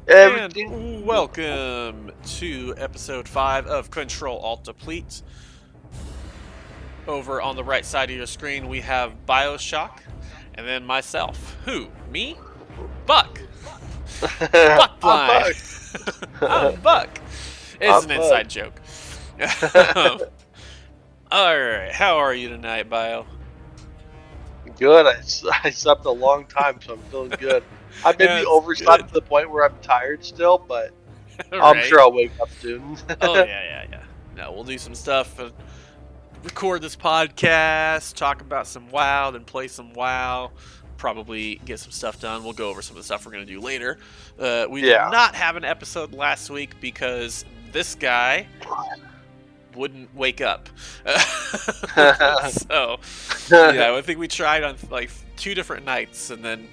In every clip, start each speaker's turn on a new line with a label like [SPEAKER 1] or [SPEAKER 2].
[SPEAKER 1] Everything.
[SPEAKER 2] And welcome to episode 5 of Ctrl Alt Deplete. Over on the right side of your screen, we have Bioshock, and then myself. Who? Me? Buck.
[SPEAKER 1] I'm
[SPEAKER 2] Buckblind.
[SPEAKER 1] Buck.
[SPEAKER 2] I'm Buck. It's
[SPEAKER 1] I'm
[SPEAKER 2] an
[SPEAKER 1] Buck.
[SPEAKER 2] inside joke. Alright, how are you tonight, Bio?
[SPEAKER 1] Good. I slept a long time, so I'm feeling good. I maybe
[SPEAKER 2] That's
[SPEAKER 1] overslept
[SPEAKER 2] good.
[SPEAKER 1] to the point where I'm tired still, but I'm
[SPEAKER 2] Alright.
[SPEAKER 1] sure I'll wake up soon.
[SPEAKER 2] Oh, yeah. No, we'll do some stuff. Record this podcast, talk about some WoW, then play some WoW, probably get some stuff done. We'll go over some of the stuff we're going to do later. We did
[SPEAKER 1] Yeah.
[SPEAKER 2] not have an episode last week because this guy wouldn't wake up. So, yeah, I think we tried on like 2 different nights, and then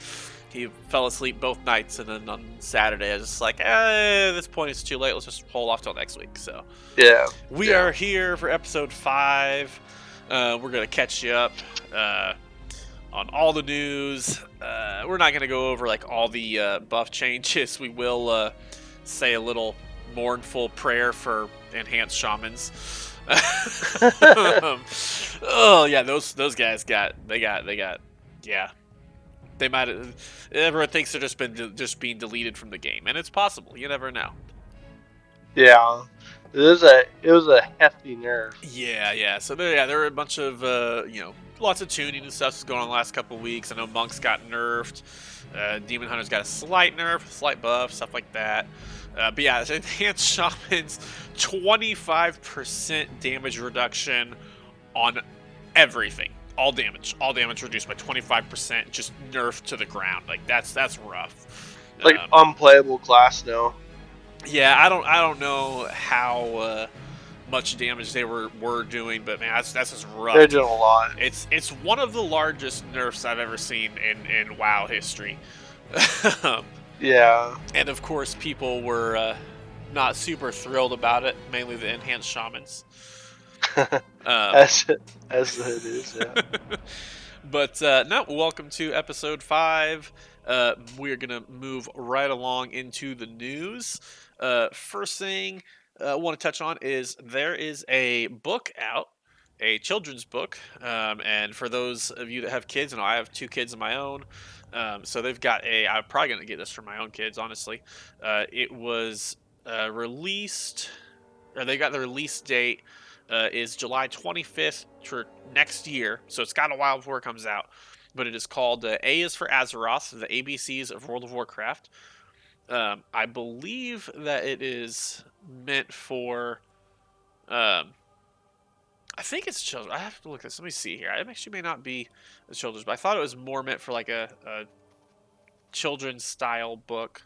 [SPEAKER 2] he fell asleep both nights, and then on Saturday I was just like, at this point it's too late, let's just hold off till next week. So
[SPEAKER 1] Yeah.
[SPEAKER 2] we are here for episode 5. We're going to catch you up on all the news. We're not going to go over like all the buff changes. We will say a little mournful prayer for enhanced shamans. Oh yeah, those guys got yeah. They might have, everyone thinks they're just being deleted from the game, and it's possible. You never know.
[SPEAKER 1] Yeah. It was a hefty nerf.
[SPEAKER 2] Yeah. So there are a bunch of lots of tuning and stuff that's going on the last couple of weeks. I know Monks got nerfed, Demon Hunter's got a slight nerf, slight buff, stuff like that. But yeah, enhanced shamans, 25% damage reduction on everything. All damage reduced by 25%, just nerfed to the ground. Like that's rough.
[SPEAKER 1] Like unplayable class now.
[SPEAKER 2] Yeah, I don't know how much damage they were doing, but man, that's just rough.
[SPEAKER 1] They're doing a lot.
[SPEAKER 2] It's one of the largest nerfs I've ever seen in WoW history.
[SPEAKER 1] Yeah.
[SPEAKER 2] And of course, people were not super thrilled about it, mainly the enhanced shamans.
[SPEAKER 1] as it is, yeah.
[SPEAKER 2] But no, welcome to episode 5. We are gonna move right along into the news. First thing I want to touch on is there is a book out, a children's book, and for those of you that have kids, and I have 2 kids of my own, so they've got I'm probably gonna get this for my own kids, honestly. It was released, or they got the release date is July 25th for next year, so it's got a while before it comes out. But it is called A is for Azeroth, the ABCs of World of Warcraft. I believe that it is meant for. I think it's children. I have to look at this. Let me see here. It actually may not be a children's, but I thought it was more meant for like a children's style book.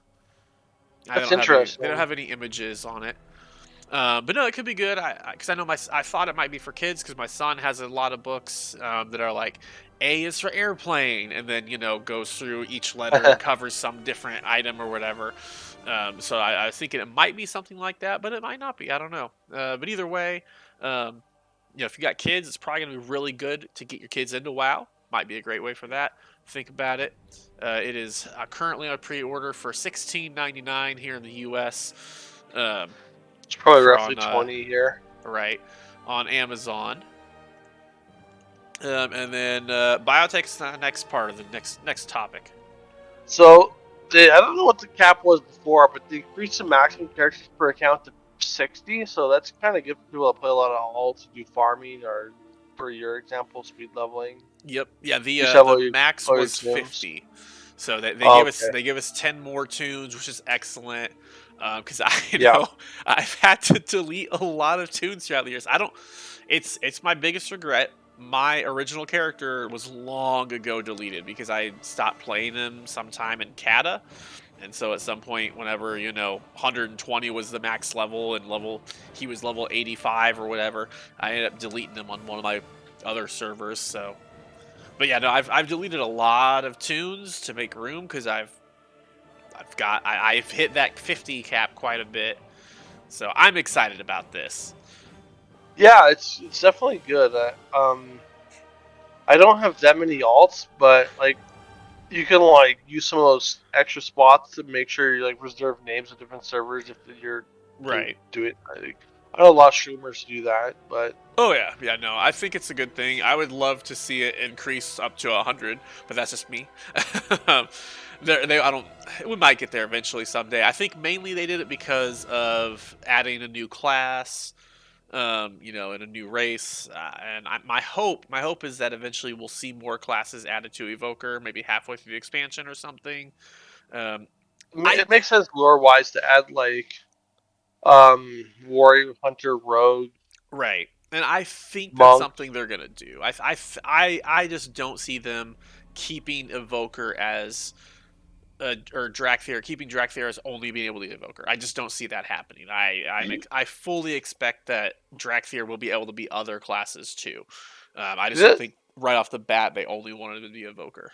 [SPEAKER 1] That's interesting.
[SPEAKER 2] They don't have any images on it. But no, it could be good. Because I know I thought it might be for kids because my son has a lot of books that are like A is for airplane, and then goes through each letter and covers some different item or whatever. So I was thinking it might be something like that, but it might not be. I don't know. But either way, if you got kids, it's probably gonna be really good to get your kids into WoW. Might be a great way for that. Think about it. It is currently on pre-order for $16.99 here in the U.S.
[SPEAKER 1] It's probably roughly 20 here.
[SPEAKER 2] Right, on Amazon. And then biotech's the next part of the next topic.
[SPEAKER 1] So, I don't know what the cap was before, but they increased the maximum characters per account to 60, so that's kind of good for people that play a lot of alts, do farming, or, for your example, speed leveling.
[SPEAKER 2] Yep. Yeah, the max was 50. So they give us 10 more tunes, which is excellent. Because I've had to delete a lot of tunes throughout the years. It's my biggest regret. My original character was long ago deleted because I stopped playing him sometime in Kata. And so at some point, whenever 120 was the max level and he was level 85 or whatever, I ended up deleting him on one of my other servers. So, but yeah, no, I've deleted a lot of tunes to make room because I've hit that 50 cap quite a bit, so I'm excited about this.
[SPEAKER 1] Yeah, it's definitely good. I don't have that many alts, but like you can like use some of those extra spots to make sure you like reserve names of different servers if you're
[SPEAKER 2] Right.
[SPEAKER 1] do it. I know a lot of streamers do that, but
[SPEAKER 2] Oh yeah, yeah. No, I think it's a good thing. I would love to see it increase up to 100, but that's just me. Um, I don't. We might get there eventually someday. I think mainly they did it because of adding a new class, and a new race. And my hope is that eventually we'll see more classes added to Evoker, maybe halfway through the expansion or something. Um, I
[SPEAKER 1] it makes sense lore wise to add like warrior, hunter, rogue,
[SPEAKER 2] Right. And I think that's
[SPEAKER 1] monk.
[SPEAKER 2] something they're gonna do. I just don't see them keeping Evoker as or Drakthir keeping Drakthir as only being able to be Evoker. I just don't see that happening. I fully expect that Drakthir will be able to be other classes too. I just don't
[SPEAKER 1] This,
[SPEAKER 2] think right off the bat they only wanted to be Evoker.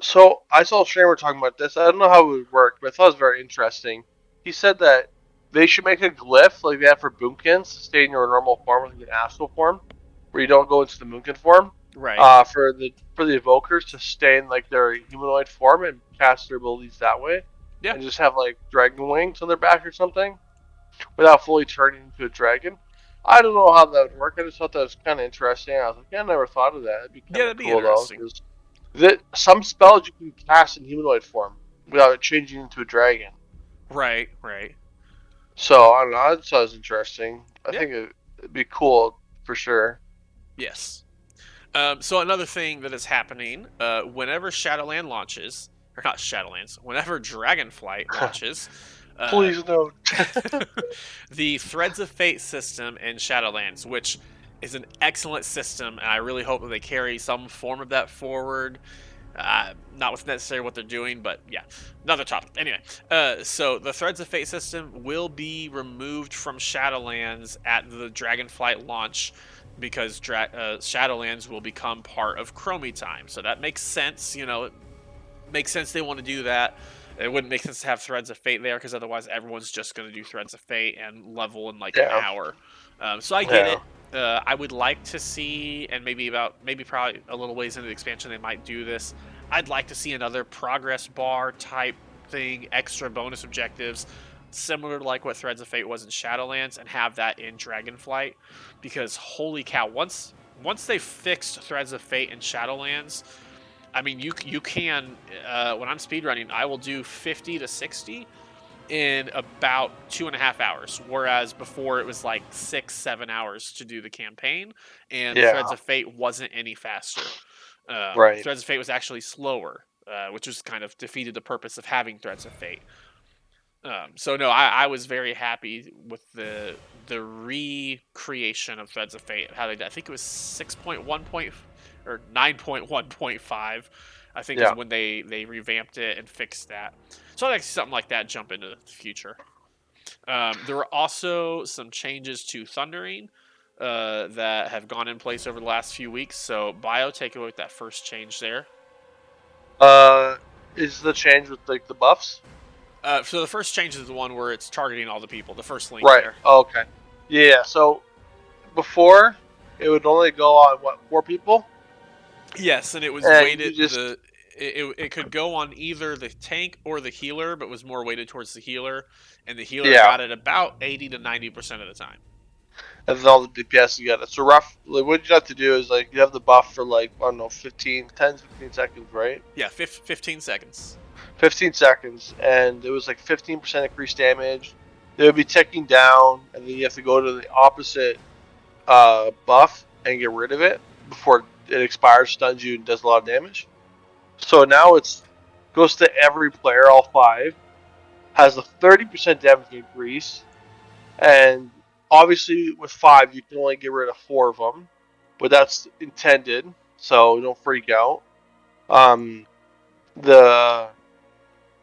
[SPEAKER 1] so I saw a streamer talking about this. I don't know how it would work, but I thought it was very interesting. He said that they should make a glyph like they have for Boomkins to stay in your normal form, like an astral form, where you don't go into the Moonkin form.
[SPEAKER 2] Right.
[SPEAKER 1] For the evokers to stay in like their humanoid form and cast their abilities that way,
[SPEAKER 2] Yeah.
[SPEAKER 1] and just have like dragon wings on their back or something without fully turning into a dragon. I don't know how that would work. I just thought that was kind of interesting. I was like, yeah, I never thought of that. It'd be
[SPEAKER 2] Yeah,
[SPEAKER 1] kind of
[SPEAKER 2] that'd be
[SPEAKER 1] cool though,
[SPEAKER 2] interesting.
[SPEAKER 1] because some spells you can cast in humanoid form without it changing into a dragon.
[SPEAKER 2] Right. Right.
[SPEAKER 1] So I don't know. I just thought it was interesting. I
[SPEAKER 2] Yeah.
[SPEAKER 1] think it'd be cool for sure.
[SPEAKER 2] Yes. So another thing that is happening, whenever Shadowland launches, or not Shadowlands, whenever Dragonflight launches, uh,
[SPEAKER 1] Please no.
[SPEAKER 2] the Threads of Fate system in Shadowlands, which is an excellent system, and I really hope that they carry some form of that forward. Not with necessarily what they're doing, but yeah, another topic. Anyway, so the Threads of Fate system will be removed from Shadowlands at the Dragonflight launch because Shadowlands will become part of Chromie time. So that makes sense. It makes sense they want to do that. It wouldn't make sense to have Threads of Fate there because otherwise everyone's just going to do Threads of Fate and level in like an
[SPEAKER 1] Yeah,
[SPEAKER 2] hour. So I get
[SPEAKER 1] yeah,
[SPEAKER 2] it. I would like to see, and maybe probably a little ways into the expansion, they might do this. I'd like to see another progress bar type thing, extra bonus objectives, similar to like what Threads of Fate was in Shadowlands, and have that in Dragonflight. Because holy cow, once they fixed Threads of Fate in Shadowlands, I mean, you can when I'm speedrunning, I will do 50 to 60 in about 2.5 hours, whereas before it was like 6-7 hours to do the campaign, and Threads
[SPEAKER 1] yeah.
[SPEAKER 2] of Fate wasn't any faster.
[SPEAKER 1] Right.
[SPEAKER 2] Threads of Fate was actually slower, which was kind of defeated the purpose of having Threads of Fate. So no, I was very happy with the recreation of Threads of Fate. How they did. I think it was 6.1 point or 9.1.5. I think is
[SPEAKER 1] Yeah.
[SPEAKER 2] when they revamped it and fixed that. So I like something like that jump into the future. There were also some changes to Thundering that have gone in place over the last few weeks. So Bio, take away with that first change there.
[SPEAKER 1] Uh, is the change with like the buffs?
[SPEAKER 2] So the first change is the one where it's targeting all the people. The first link
[SPEAKER 1] Right.
[SPEAKER 2] there.
[SPEAKER 1] Oh, okay. Yeah. So before it would only go on what 4 people,
[SPEAKER 2] Yes, and it was
[SPEAKER 1] and you
[SPEAKER 2] weighted
[SPEAKER 1] just
[SPEAKER 2] it could go on either the tank or the healer, but was more weighted towards the healer, and the healer
[SPEAKER 1] yeah,
[SPEAKER 2] got it about 80 to 90% of the time.
[SPEAKER 1] and then all the DPS you get. So rough. Like, what you have to do is like you have the buff for like I don't know 15, 10, 15 seconds, right?
[SPEAKER 2] Yeah, 15 seconds.
[SPEAKER 1] 15 seconds, and it was like 15% increased damage. They would be ticking down, and then you have to go to the opposite buff and get rid of it before it expires, stuns you, and does a lot of damage. So now it's goes to every player, all 5, has a 30% damage increase, and obviously with 5 you can only get rid of 4 of them, but that's intended, so don't freak out. Um, the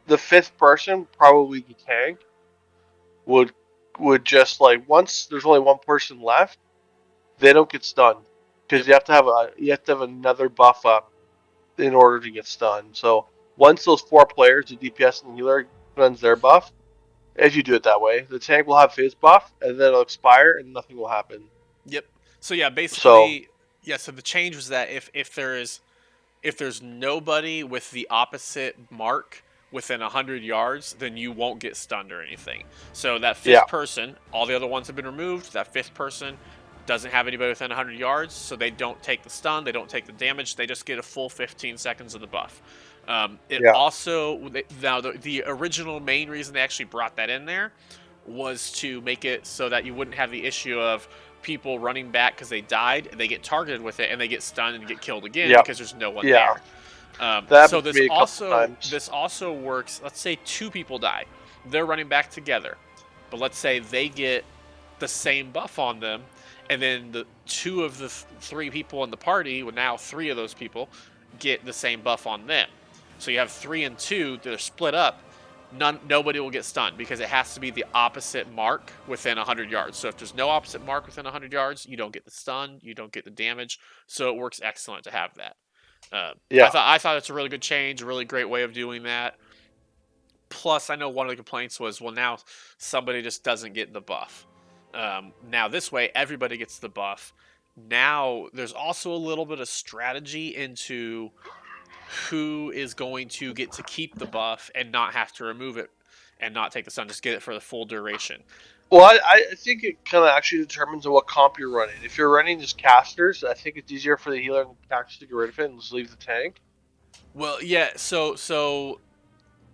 [SPEAKER 1] the fifth person, probably the tank, would just like once there's only one person left, they don't get stunned because
[SPEAKER 2] Yep.
[SPEAKER 1] you have to have another buff up in order to get stunned. So once those 4 players, the DPS and the healer, runs their buff, if you do it that way, the tank will have his buff, and then it'll expire, and nothing will happen.
[SPEAKER 2] Yep. So yeah,
[SPEAKER 1] So
[SPEAKER 2] basically, yeah. So the change was that if there is if there's nobody with the opposite mark within 100 yards, then you won't get stunned or anything. So that
[SPEAKER 1] Yeah.
[SPEAKER 2] fifth person, all the other ones have been removed. That fifth person doesn't have anybody within 100 yards, so they don't take the stun, they don't take the damage, they just get a full 15 seconds of the buff. It
[SPEAKER 1] Yeah.
[SPEAKER 2] also, now the original main reason they actually brought that in there was to make it so that you wouldn't have the issue of people running back because they died, they get targeted with it, and they get stunned and get killed again
[SPEAKER 1] Yeah.
[SPEAKER 2] because there's no one
[SPEAKER 1] Yeah.
[SPEAKER 2] there.
[SPEAKER 1] That
[SPEAKER 2] So
[SPEAKER 1] happened to me a couple times.
[SPEAKER 2] this also works. Let's say two people die, they're running back together, but let's say they get the same buff on them, and then the two of the three people in the party, well, now three of those people get the same buff on them. So you have 3 and 2, they're split up. Nobody will get stunned because it has to be the opposite mark within 100 yards. So if there's no opposite mark within 100 yards, you don't get the stun, you don't get the damage. So it works excellent to have that.
[SPEAKER 1] Yeah.
[SPEAKER 2] I thought it's a really good change, a really great way of doing that. Plus, I know one of the complaints was, well, now somebody just doesn't get the buff. Now this way, everybody gets the buff. Now there's also a little bit of strategy into who is going to get to keep the buff and not have to remove it and not take the stun, just get it for the full duration.
[SPEAKER 1] Well, I think it kind of actually determines on what comp you're running. If you're running just casters, I think it's easier for the healer and casters to get rid of it and just leave the tank.
[SPEAKER 2] Well, yeah. So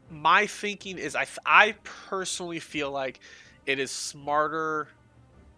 [SPEAKER 2] my thinking is, I personally feel like it is smarter.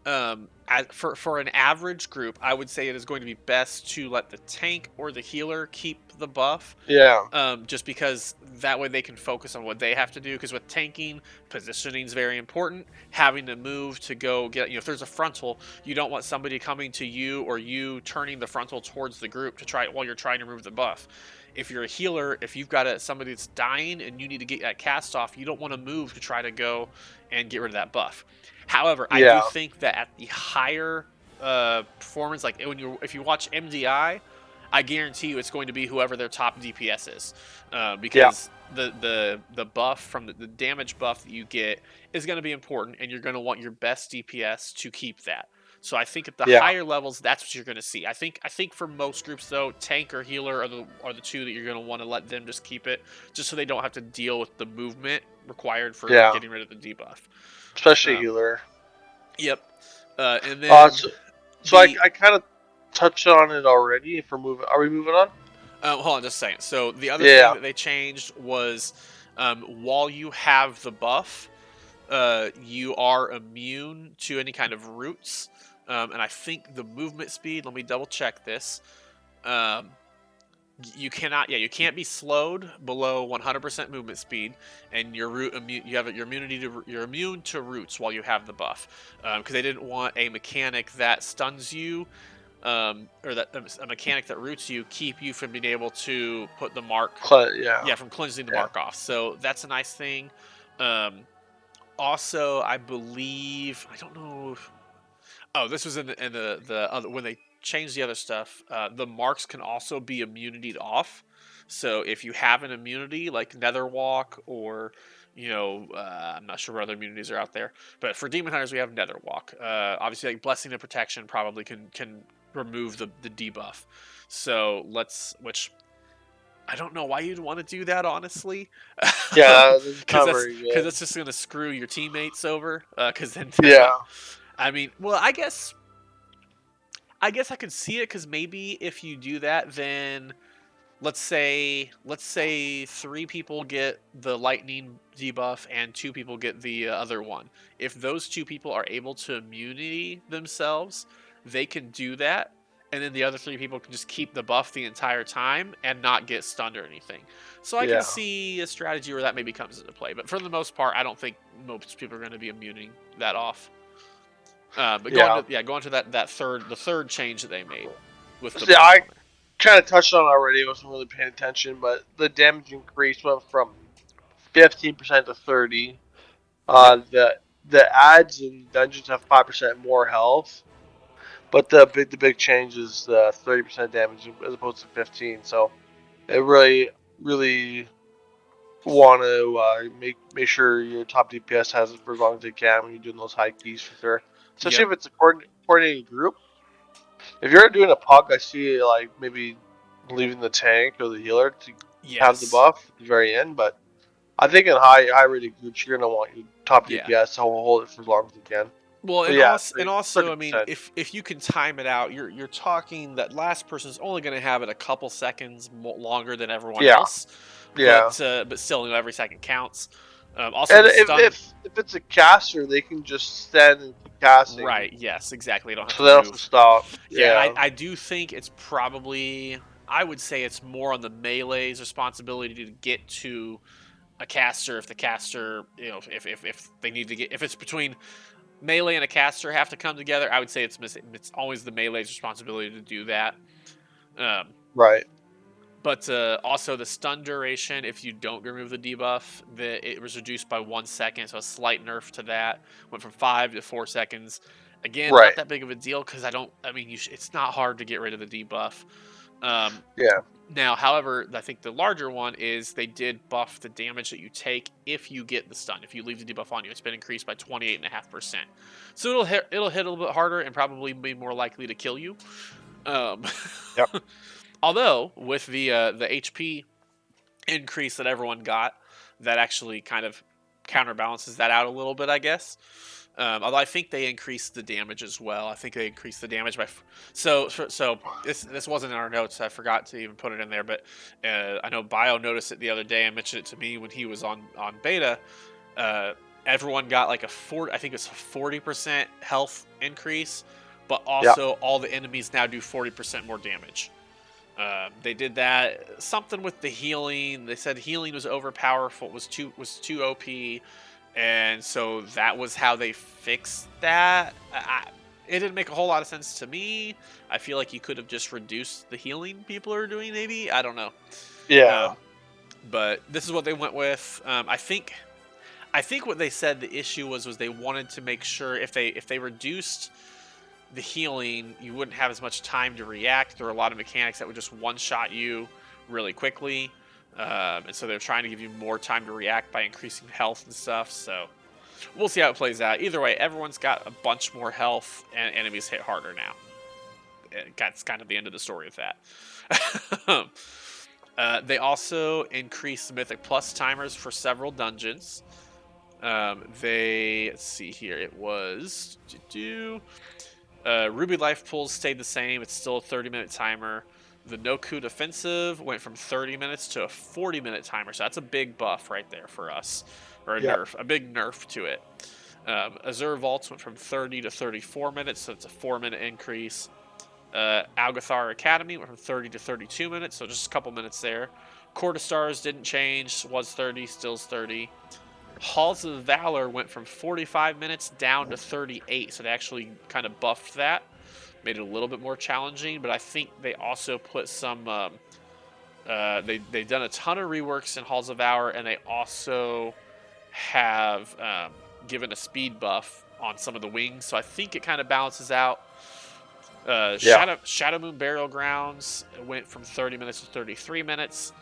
[SPEAKER 2] For an average group, I would say it is going to be best to let the tank or the healer keep the buff,
[SPEAKER 1] Yeah.
[SPEAKER 2] just because that way they can focus on what they have to do. Because with tanking, positioning is very important. Having to move to go get, if there's a frontal, you don't want somebody coming to you or you turning the frontal towards the group to try while you're trying to remove the buff. If you're a healer, if you've got somebody that's dying and you need to get that cast off, you don't want to move to try to go and get rid of that buff. However, I do
[SPEAKER 1] Yeah.
[SPEAKER 2] think that at the higher performance, like if you watch MDI, I guarantee you it's going to be whoever their top DPS is,
[SPEAKER 1] Yeah.
[SPEAKER 2] because the buff from the damage buff that you get is going to be important, and you're going to want your best DPS to keep that. So I think at the
[SPEAKER 1] Yeah.
[SPEAKER 2] higher levels, that's what you're going to see. I think for most groups though, tank or healer are the two that you're going to want to let them just keep it, just so they don't have to deal with the movement required for
[SPEAKER 1] Yeah.
[SPEAKER 2] getting rid of the debuff.
[SPEAKER 1] Especially
[SPEAKER 2] Um,
[SPEAKER 1] healer.
[SPEAKER 2] yep. And
[SPEAKER 1] Uh,
[SPEAKER 2] then
[SPEAKER 1] so, so
[SPEAKER 2] the
[SPEAKER 1] I kind of touched on it already. If we're moving, are we moving on?
[SPEAKER 2] hold on, just a second. So the other thing
[SPEAKER 1] Yeah.
[SPEAKER 2] that they changed was, while you have the buff, you are immune to any kind of roots. And I think the movement speed. Let me double check this. Um, you cannot, yeah, you can't be slowed below 100% movement speed, and you have your immunity to you're immune to roots while you have the buff, because they didn't want a mechanic that stuns you, or that a mechanic that roots you keep you from being able to put the mark,
[SPEAKER 1] Yeah.
[SPEAKER 2] yeah, from cleansing the
[SPEAKER 1] Yeah.
[SPEAKER 2] mark off. So that's a nice thing. Um, Also, I believe, I don't know if, oh, this was in the other, when they changed the other stuff. The marks can also be immunityed off. So if you have an immunity like Nether Walk, or I'm not sure what other immunities are out there, but for Demon Hunters we have Nether Walk. Obviously, like Blessing and Protection probably can remove the debuff. So which I don't know why you'd want to do that, honestly,
[SPEAKER 1] Yeah. That's
[SPEAKER 2] because
[SPEAKER 1] not very good.
[SPEAKER 2] that's just gonna screw your teammates over. Because then they're
[SPEAKER 1] Yeah.
[SPEAKER 2] not. I mean, well, I guess I could see it, because maybe if you do that, then let's say 3 people get the lightning debuff and 2 people get the other one. If those 2 people are able to immunity themselves, they can do that, and then the other 3 people can just keep the buff the entire time and not get stunned or anything. So I can
[SPEAKER 1] Yeah.
[SPEAKER 2] see a strategy where that maybe comes into play, but for the most part, I don't think most people are going to be immuning that off. But
[SPEAKER 1] Yeah.
[SPEAKER 2] go on to the third change that they made with the
[SPEAKER 1] See,
[SPEAKER 2] buff
[SPEAKER 1] I
[SPEAKER 2] on there.
[SPEAKER 1] kind of touched on it already. I wasn't really paying attention, but the damage increase went from 15% to 30.
[SPEAKER 2] Yep.
[SPEAKER 1] The ads and dungeons have 5% more health, but the big change is the 30% damage as opposed to 15. So it really want to make sure your top DPS has it for as long as they can when you're doing those high keys for sure. Especially
[SPEAKER 2] Yep.
[SPEAKER 1] if it's a coordinated group. If you're doing a pug, I see like maybe leaving the tank or the healer to have the
[SPEAKER 2] Yes.
[SPEAKER 1] buff at the very end. But I think in high rated groups, you're gonna want your top
[SPEAKER 2] Yeah.
[SPEAKER 1] DPS to hold it for as long as you can.
[SPEAKER 2] Well,
[SPEAKER 1] But
[SPEAKER 2] and
[SPEAKER 1] yeah,
[SPEAKER 2] also, I mean,
[SPEAKER 1] 30%.
[SPEAKER 2] if you can time it out, you're talking that last person's only going to have it a couple seconds longer than everyone
[SPEAKER 1] Yeah,
[SPEAKER 2] else,
[SPEAKER 1] yeah.
[SPEAKER 2] but still, you know, every second counts. Also,
[SPEAKER 1] And
[SPEAKER 2] the stun.
[SPEAKER 1] if it's a caster, they can just stand and keep casting,
[SPEAKER 2] Right. Yes. Exactly. You don't have
[SPEAKER 1] so
[SPEAKER 2] to
[SPEAKER 1] they don't have to
[SPEAKER 2] move.
[SPEAKER 1] stop.
[SPEAKER 2] Yeah, and
[SPEAKER 1] Yeah,
[SPEAKER 2] I do think it's probably. I would say it's more on the melee's responsibility to get to a caster if the caster, you know, if they need to get if it's between melee and a caster have to come together. I would say it's always the melee's responsibility to do that. Um,
[SPEAKER 1] right.
[SPEAKER 2] but also the stun duration, if you don't remove the debuff, it was reduced by 1 second, so a slight nerf to that. Went from 5 to 4 seconds. Again, not
[SPEAKER 1] Right.
[SPEAKER 2] that big of a deal because I don't. I mean, it's not hard to get rid of the debuff. Um,
[SPEAKER 1] Yeah.
[SPEAKER 2] Now, however, I think the larger one is they did buff the damage that you take if you get the stun. If you leave the debuff on you, it's been increased by 28.5%. So it'll hit a little bit harder and probably be more likely to kill you. Um,
[SPEAKER 1] Yep.
[SPEAKER 2] Although with the HP increase that everyone got, that actually kind of counterbalances that out a little bit, I guess. Although I think they increased the damage as well. I think they increased the damage by so this wasn't in our notes. I forgot to even put it in there, but I know Bio noticed it the other day and mentioned it to me when he was on beta. Uh, Everyone got like I think it's a 40% health increase, but
[SPEAKER 1] Yeah.
[SPEAKER 2] also all the enemies now do 40% more damage. They did that something with the healing. They said healing was overpowerful, was too OP, and so that was how they fixed that. It didn't make a whole lot of sense to me. I feel like you could have just reduced the healing people are doing. Maybe I don't know.
[SPEAKER 1] Yeah.
[SPEAKER 2] Um, but this is what they went with. I think what they said the issue was they wanted to make sure if they reduced the healing, you wouldn't have as much time to react. There are a lot of mechanics that would just one shot you really quickly. And so they're trying to give you more time to react by increasing health and stuff. So we'll see how it plays out. Either way, everyone's got a bunch more health and enemies hit harder now. That's kind of the end of the story of that. They also increased the Mythic Plus timers for several dungeons. Let's see here. It was Ruby life pools stayed the same. It's still a 30-minute timer. The No-Coup defensive went from 30 minutes to a 40-minute timer. So that's a big buff right there for us, or
[SPEAKER 1] Yeah.
[SPEAKER 2] a big nerf to it. Azure Vaults went from 30 to 34 minutes, so it's a 4-minute increase. Algathar Academy went from 30 to 32 minutes, so just a couple minutes there. Court of Stars didn't change, was 30, still's 30. Halls of Valor went from 45 minutes down to 38, so they actually kind of buffed that, made it a little bit more challenging. But I think they also put some. They've done a ton of reworks in Halls of Valor, and they also have given a speed buff on some of the wings, so I think it kind of balances out.
[SPEAKER 1] Yeah.
[SPEAKER 2] Shadow Moon Burial Grounds went from 30 minutes to 33 minutes.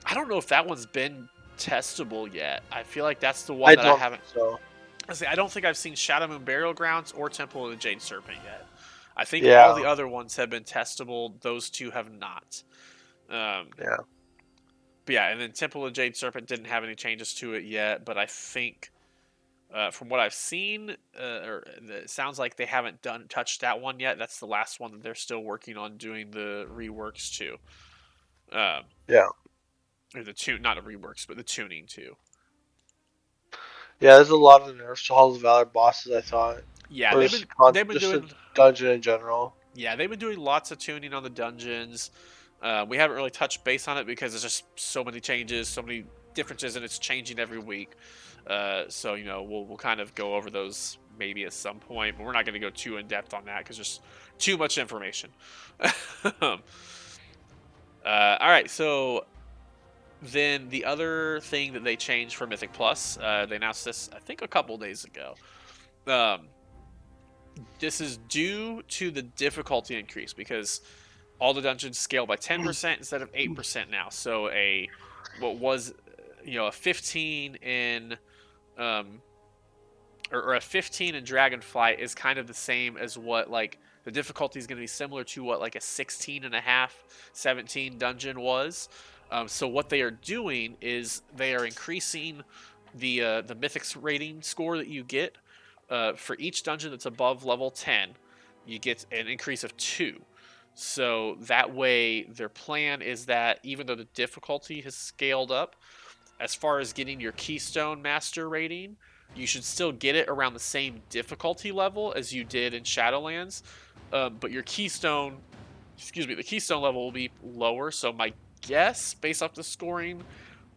[SPEAKER 2] I don't know if that one's been testable yet. I feel like that's the one
[SPEAKER 1] I
[SPEAKER 2] that I
[SPEAKER 1] don't
[SPEAKER 2] haven't.
[SPEAKER 1] think so.
[SPEAKER 2] I don't think I've seen Shadow Moon Burial Grounds or Temple of the Jade Serpent yet. I think all
[SPEAKER 1] Yeah.
[SPEAKER 2] the other ones have been testable. Those two have not. Um,
[SPEAKER 1] Yeah.
[SPEAKER 2] but yeah, and then Temple of the Jade Serpent didn't have any changes to it yet. But I think, from what I've seen, it sounds like they haven't touched that one yet. That's the last one that they're still working on doing the reworks to. Um,
[SPEAKER 1] Yeah.
[SPEAKER 2] or the tune, not the reworks, but the tuning too.
[SPEAKER 1] Yeah. There's a lot of nerfs to Halls of Valor bosses. I thought,
[SPEAKER 2] Yeah,
[SPEAKER 1] or
[SPEAKER 2] they've been
[SPEAKER 1] just a
[SPEAKER 2] doing
[SPEAKER 1] dungeon in general.
[SPEAKER 2] Yeah, they've been doing lots of tuning on the dungeons. We haven't really touched base on it because there's just so many changes, so many differences, and it's changing every week. So you know, we'll kind of go over those maybe at some point, but we're not going to go too in depth on that because there's too much information. All right, so then the other thing that they changed for Mythic Plus, they announced this I think a couple days ago. Um, this is due to the difficulty increase because all the dungeons scale by 10% instead of 8% now. So what was a 15 in um or a 15 in Dragonflight is kind of the same as what like The difficulty is going to be similar to what like a 16 and a half, 17 dungeon was. So what they are doing is they are increasing the mythics rating score that you get for each dungeon that's above level 10. You get an increase of 2. So that way, their plan is that even though the difficulty has scaled up, as far as getting your Keystone Master rating, you should still get it around the same difficulty level as you did in Shadowlands. But your Keystone, the Keystone level will be lower. So my guess, based off the scoring,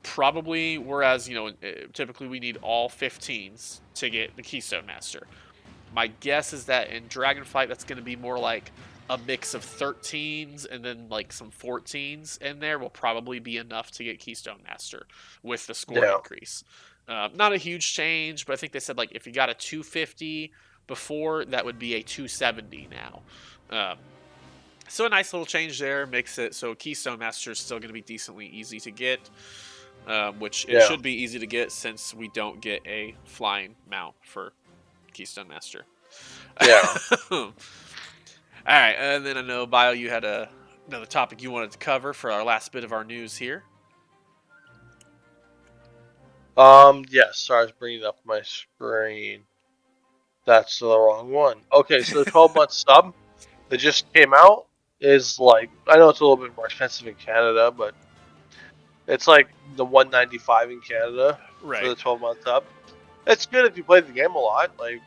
[SPEAKER 2] probably, whereas, typically we need all 15s to get the Keystone Master. My guess is that in Dragonflight, that's going to be more like a mix of 13s and then like some 14s in there will probably be enough to get Keystone Master with the score
[SPEAKER 1] Yeah.
[SPEAKER 2] increase. Not a huge change, but I think they said like if you got a 250 before, that would be a 270 now. So a nice little change there makes it so Keystone Master is still going to be decently easy to get, which it
[SPEAKER 1] Yeah.
[SPEAKER 2] should be easy to get since we don't get a flying mount for Keystone Master.
[SPEAKER 1] Yeah.
[SPEAKER 2] All right, and then I know Bio, you had another topic you wanted to cover for our last bit of our news here.
[SPEAKER 1] Yes. Sorry, I was bringing up my screen. That's the wrong one. Okay, so the 12-month sub that just came out is like, I know it's a little bit more expensive in Canada, but it's like the 195 in Canada for
[SPEAKER 2] Right,
[SPEAKER 1] the 12-month sub. It's good if you play the game a lot. Like,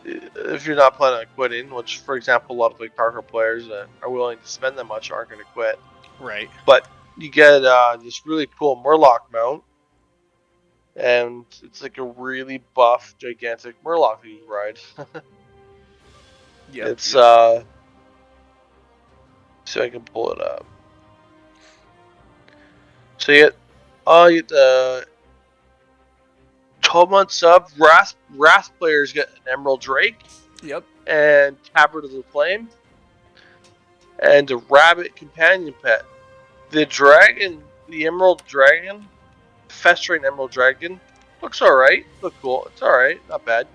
[SPEAKER 1] if you're not planning on quitting, which, for example, a lot of like hardcore players that are willing to spend that much aren't going to quit.
[SPEAKER 2] right.
[SPEAKER 1] But you get this really cool Murloc mount, and it's like a really buff, gigantic Murloc that you ride.
[SPEAKER 2] Yep,
[SPEAKER 1] It's
[SPEAKER 2] yep.
[SPEAKER 1] so I can pull it up. So you get the 12-month sub. Wrath players get an Emerald Drake
[SPEAKER 2] Yep.
[SPEAKER 1] and Tabard of the Flame and a Rabbit companion pet. The Emerald Dragon, Festering Emerald Dragon, looks alright. Look cool. It's alright. Not bad.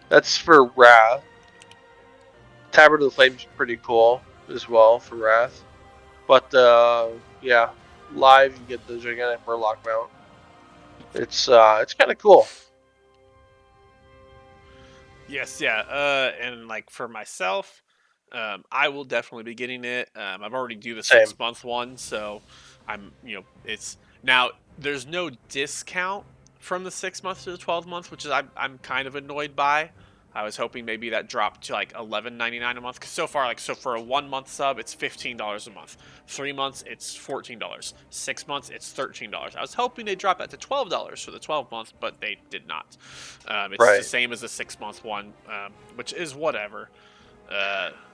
[SPEAKER 1] That's for Wrath. Tabard of the Flame is pretty cool as well for Wrath. But yeah, live you get the gigantic Murloc mount. It's kind of cool.
[SPEAKER 2] Yes, yeah. And like for myself, I will definitely be getting it. I've already do the
[SPEAKER 1] Same.
[SPEAKER 2] 6 month one, so it's now there's no discount from the 6 months to the 12 months, which is I'm kind of annoyed by. I was hoping maybe that dropped to like $11.99 a month. Cause so far, like for a 1 month sub, it's $15 a month. 3 months, it's $14. 6 months, it's $13. I was hoping they drop that to $12 for the 12 months, but they did not. It's the
[SPEAKER 1] Right.
[SPEAKER 2] same as the 6 month one, which is whatever.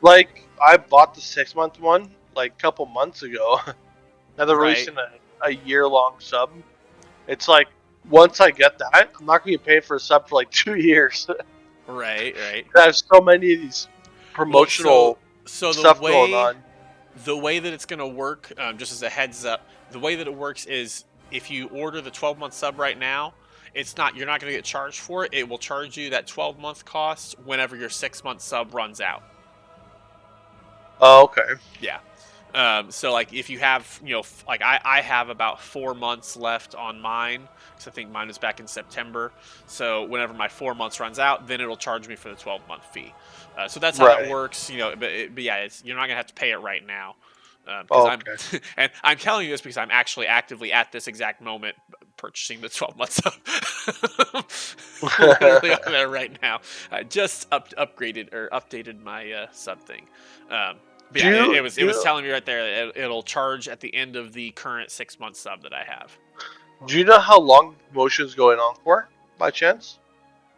[SPEAKER 1] Like I bought the 6 month one like a couple months ago. Now they're
[SPEAKER 2] Right,
[SPEAKER 1] releasing a year-long sub. It's like once I get that, I'm not gonna get paid for a sub for like 2 years.
[SPEAKER 2] right.
[SPEAKER 1] I have so many of these
[SPEAKER 2] Well, so
[SPEAKER 1] promotional
[SPEAKER 2] so the
[SPEAKER 1] stuff going
[SPEAKER 2] way
[SPEAKER 1] on.
[SPEAKER 2] the way that it's gonna work, just as a heads up, the way that it works is if you order the 12-month sub right now, you're not gonna get charged for it. It will charge you that 12-month cost whenever your 6 month sub runs out.
[SPEAKER 1] Oh, okay.
[SPEAKER 2] Yeah. So like if you have, like I have about 4 months left on mine because I think mine was back in September. So whenever my 4 months runs out, then it'll charge me for the 12-month fee. So that's how that
[SPEAKER 1] Right.
[SPEAKER 2] works. But yeah, you're not gonna have to pay it right now. Because I'm,
[SPEAKER 1] Okay.
[SPEAKER 2] and I'm telling you this because I'm actually actively at this exact moment purchasing the 12 months literally on there right now. I just upgraded or updated my sub thing. But
[SPEAKER 1] do
[SPEAKER 2] yeah,
[SPEAKER 1] you
[SPEAKER 2] it was
[SPEAKER 1] do
[SPEAKER 2] telling me right there that it'll charge at the end of the current 6 month sub that I have.
[SPEAKER 1] do you know how long the promotion's going on for, by chance?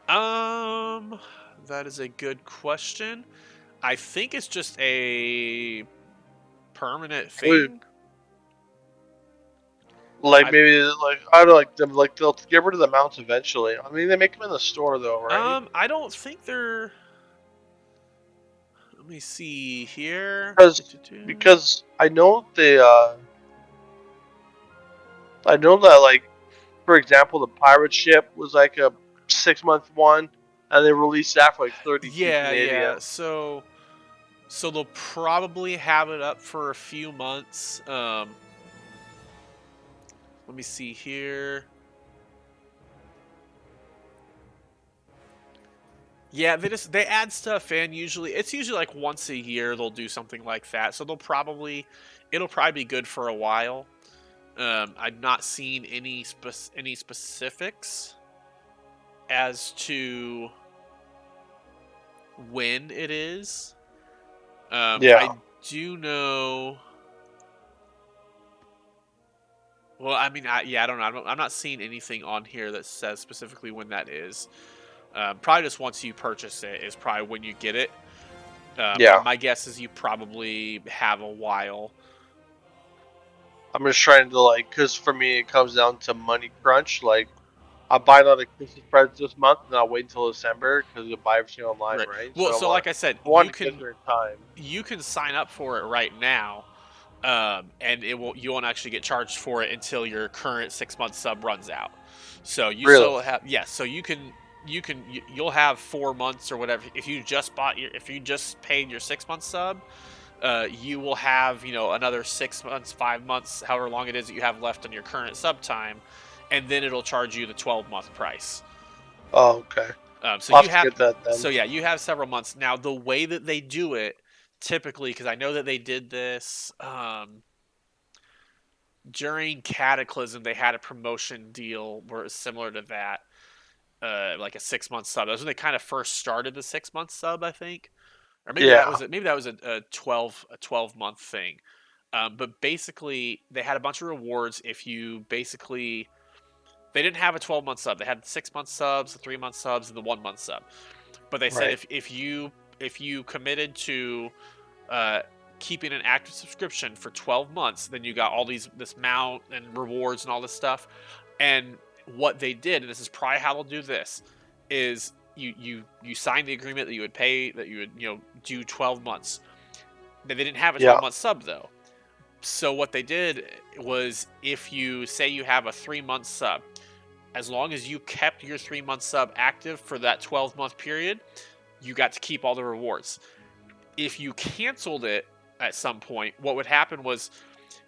[SPEAKER 2] Um, that is a good question. I think it's just a permanent thing.
[SPEAKER 1] Like
[SPEAKER 2] I
[SPEAKER 1] maybe like I don't know, like them like they'll get rid of the mounts eventually. I mean they make them in the store though, right?
[SPEAKER 2] I don't think they're. Let me see here.
[SPEAKER 1] Because I know that like for example the pirate ship was like a 6 month one and they released that for like 32
[SPEAKER 2] Yeah,
[SPEAKER 1] Canadian.
[SPEAKER 2] yeah. So So they'll probably have it up for a few months. Let me see here. Yeah, they add stuff in. It's usually like once a year they'll do something like that. So it'll probably be good for a while. I've not seen any specifics as to when it is.
[SPEAKER 1] Yeah,
[SPEAKER 2] I do know. Well, I mean, I don't know. I'm not seeing anything on here that says specifically when that is. Probably just once you purchase it is probably when you get it.
[SPEAKER 1] yeah.
[SPEAKER 2] My guess is you probably have a while.
[SPEAKER 1] I'm just trying to like, cause for me it comes down to money crunch. Like, I buy a lot of Christmas presents this month, and I'll wait until December because you buy everything online,
[SPEAKER 2] Right.
[SPEAKER 1] right?
[SPEAKER 2] Well,
[SPEAKER 1] So
[SPEAKER 2] so like I said,
[SPEAKER 1] I want to get there in time.
[SPEAKER 2] you can sign up for it right now, and you won't actually get charged for it until your current 6 month sub runs out. So you
[SPEAKER 1] Really?
[SPEAKER 2] still have yes. So you'll have 4 months or whatever if you just paid your 6 month sub. You will have another 6 months, 5 months, however long it is that you have left on your current sub time, and then it'll charge you the 12-month price.
[SPEAKER 1] Oh, okay.
[SPEAKER 2] So
[SPEAKER 1] I'll
[SPEAKER 2] you
[SPEAKER 1] have to
[SPEAKER 2] have
[SPEAKER 1] get that then.
[SPEAKER 2] so yeah, you have several months now. The way that they do it typically, because I know that they did this during Cataclysm, they had a promotion deal where it was similar to that, like a 6 month sub. That was when they kind of first started the 6 month sub, I think, or
[SPEAKER 1] Yeah.
[SPEAKER 2] maybe that was a 12 month thing. But basically, they had a bunch of rewards if you basically they didn't have a 12 month sub. They had 6 month subs, the 3 month subs, and the 1 month sub. But they said
[SPEAKER 1] Right.
[SPEAKER 2] if you committed to uh, keeping an active subscription for 12 months, then you got all this mount and rewards and all this stuff. And what they did, and this is probably how they'll do this, is you signed the agreement that you would pay that you would do 12 months. They didn't have a
[SPEAKER 1] Yeah.
[SPEAKER 2] 12-month sub though. So what they did was if you say you have a 3 month sub, as long as you kept your 3 month sub active for that 12-month period, you got to keep all the rewards. If you canceled it at some point, what would happen was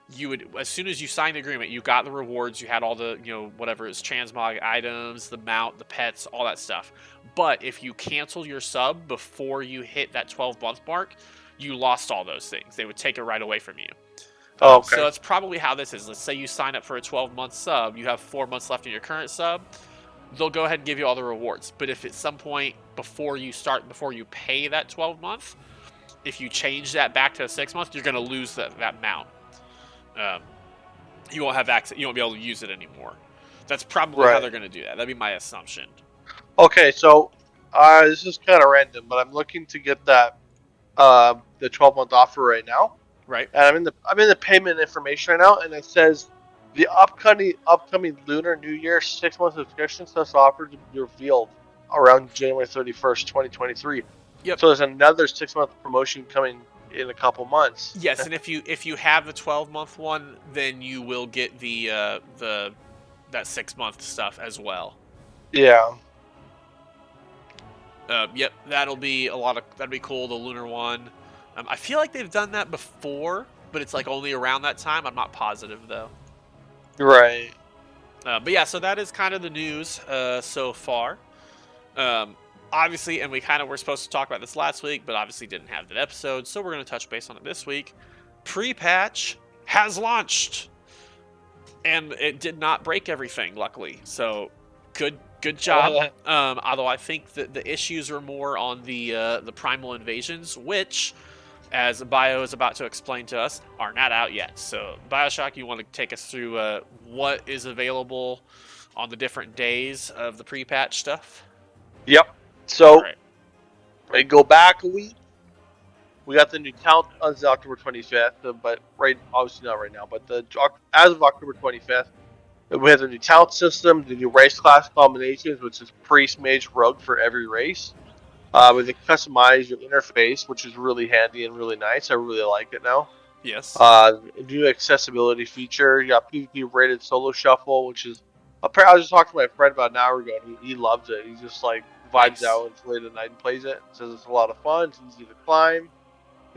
[SPEAKER 2] you would, as soon as you signed the agreement, you got the rewards, you had all the, whatever is transmog items, the mount, the pets, all that stuff. But if you canceled your sub before you hit that 12-month mark, you lost all those things. They would take it right away from you.
[SPEAKER 1] Oh,
[SPEAKER 2] So
[SPEAKER 1] okay.
[SPEAKER 2] that's probably how this is. Let's say you sign up for a 12-month sub, you have 4 months left in your current sub. They'll go ahead and give you all the rewards. But if at some point before you pay that 12-month, if you change that back to a 6 month, you're going to lose that mount. Um, you won't have access. You won't be able to use it anymore. That's probably how
[SPEAKER 1] Right.
[SPEAKER 2] they're going to do that. That'd be my assumption.
[SPEAKER 1] Okay. So, this is kind of random, but I'm looking to get that the 12-month offer right now,
[SPEAKER 2] Right?
[SPEAKER 1] and I'm in the payment information right now, and it says the upcoming Lunar New Year 6 month subscription plus offer to be revealed around January 31st, 2023.
[SPEAKER 2] Yep.
[SPEAKER 1] So there's another 6 month promotion coming in a couple months.
[SPEAKER 2] Yes, and if you have the 12-month one, then you will get the that 6 month stuff as well.
[SPEAKER 1] Yeah.
[SPEAKER 2] Yep, that'd be cool. The lunar one. I feel like they've done that before, but it's like only around that time. I'm not positive though.
[SPEAKER 1] Right.
[SPEAKER 2] But yeah, so that is kind of the news so far. Um, Obviously, and we kind of were supposed to talk about this last week, but obviously didn't have that episode, so we're going to touch base on it this week. Pre-patch has launched, and it did not break everything, luckily. So good job. Although I think that the issues are more on the primal invasions, which, as Bio is about to explain to us, are not out yet. So Bioshock, you want to take us through what is available on the different days of the pre-patch stuff?
[SPEAKER 1] Yep.
[SPEAKER 2] All
[SPEAKER 1] So
[SPEAKER 2] right.
[SPEAKER 1] we go back a week. We got the new count on October 25th, but obviously not right now. But as of October 25th, we have the new talent system, the new race class combinations, which is priest, mage, rogue for every race. With the customize your interface, which is really handy and really nice. I really like it now.
[SPEAKER 2] Yes.
[SPEAKER 1] New accessibility feature. You got PvP rated solo shuffle, which is apparently I was just talking to my friend about an hour ago, and he loves it. He just like vibes
[SPEAKER 2] Nice.
[SPEAKER 1] out late at night and plays it. Says it's a lot of fun. It's easy to climb.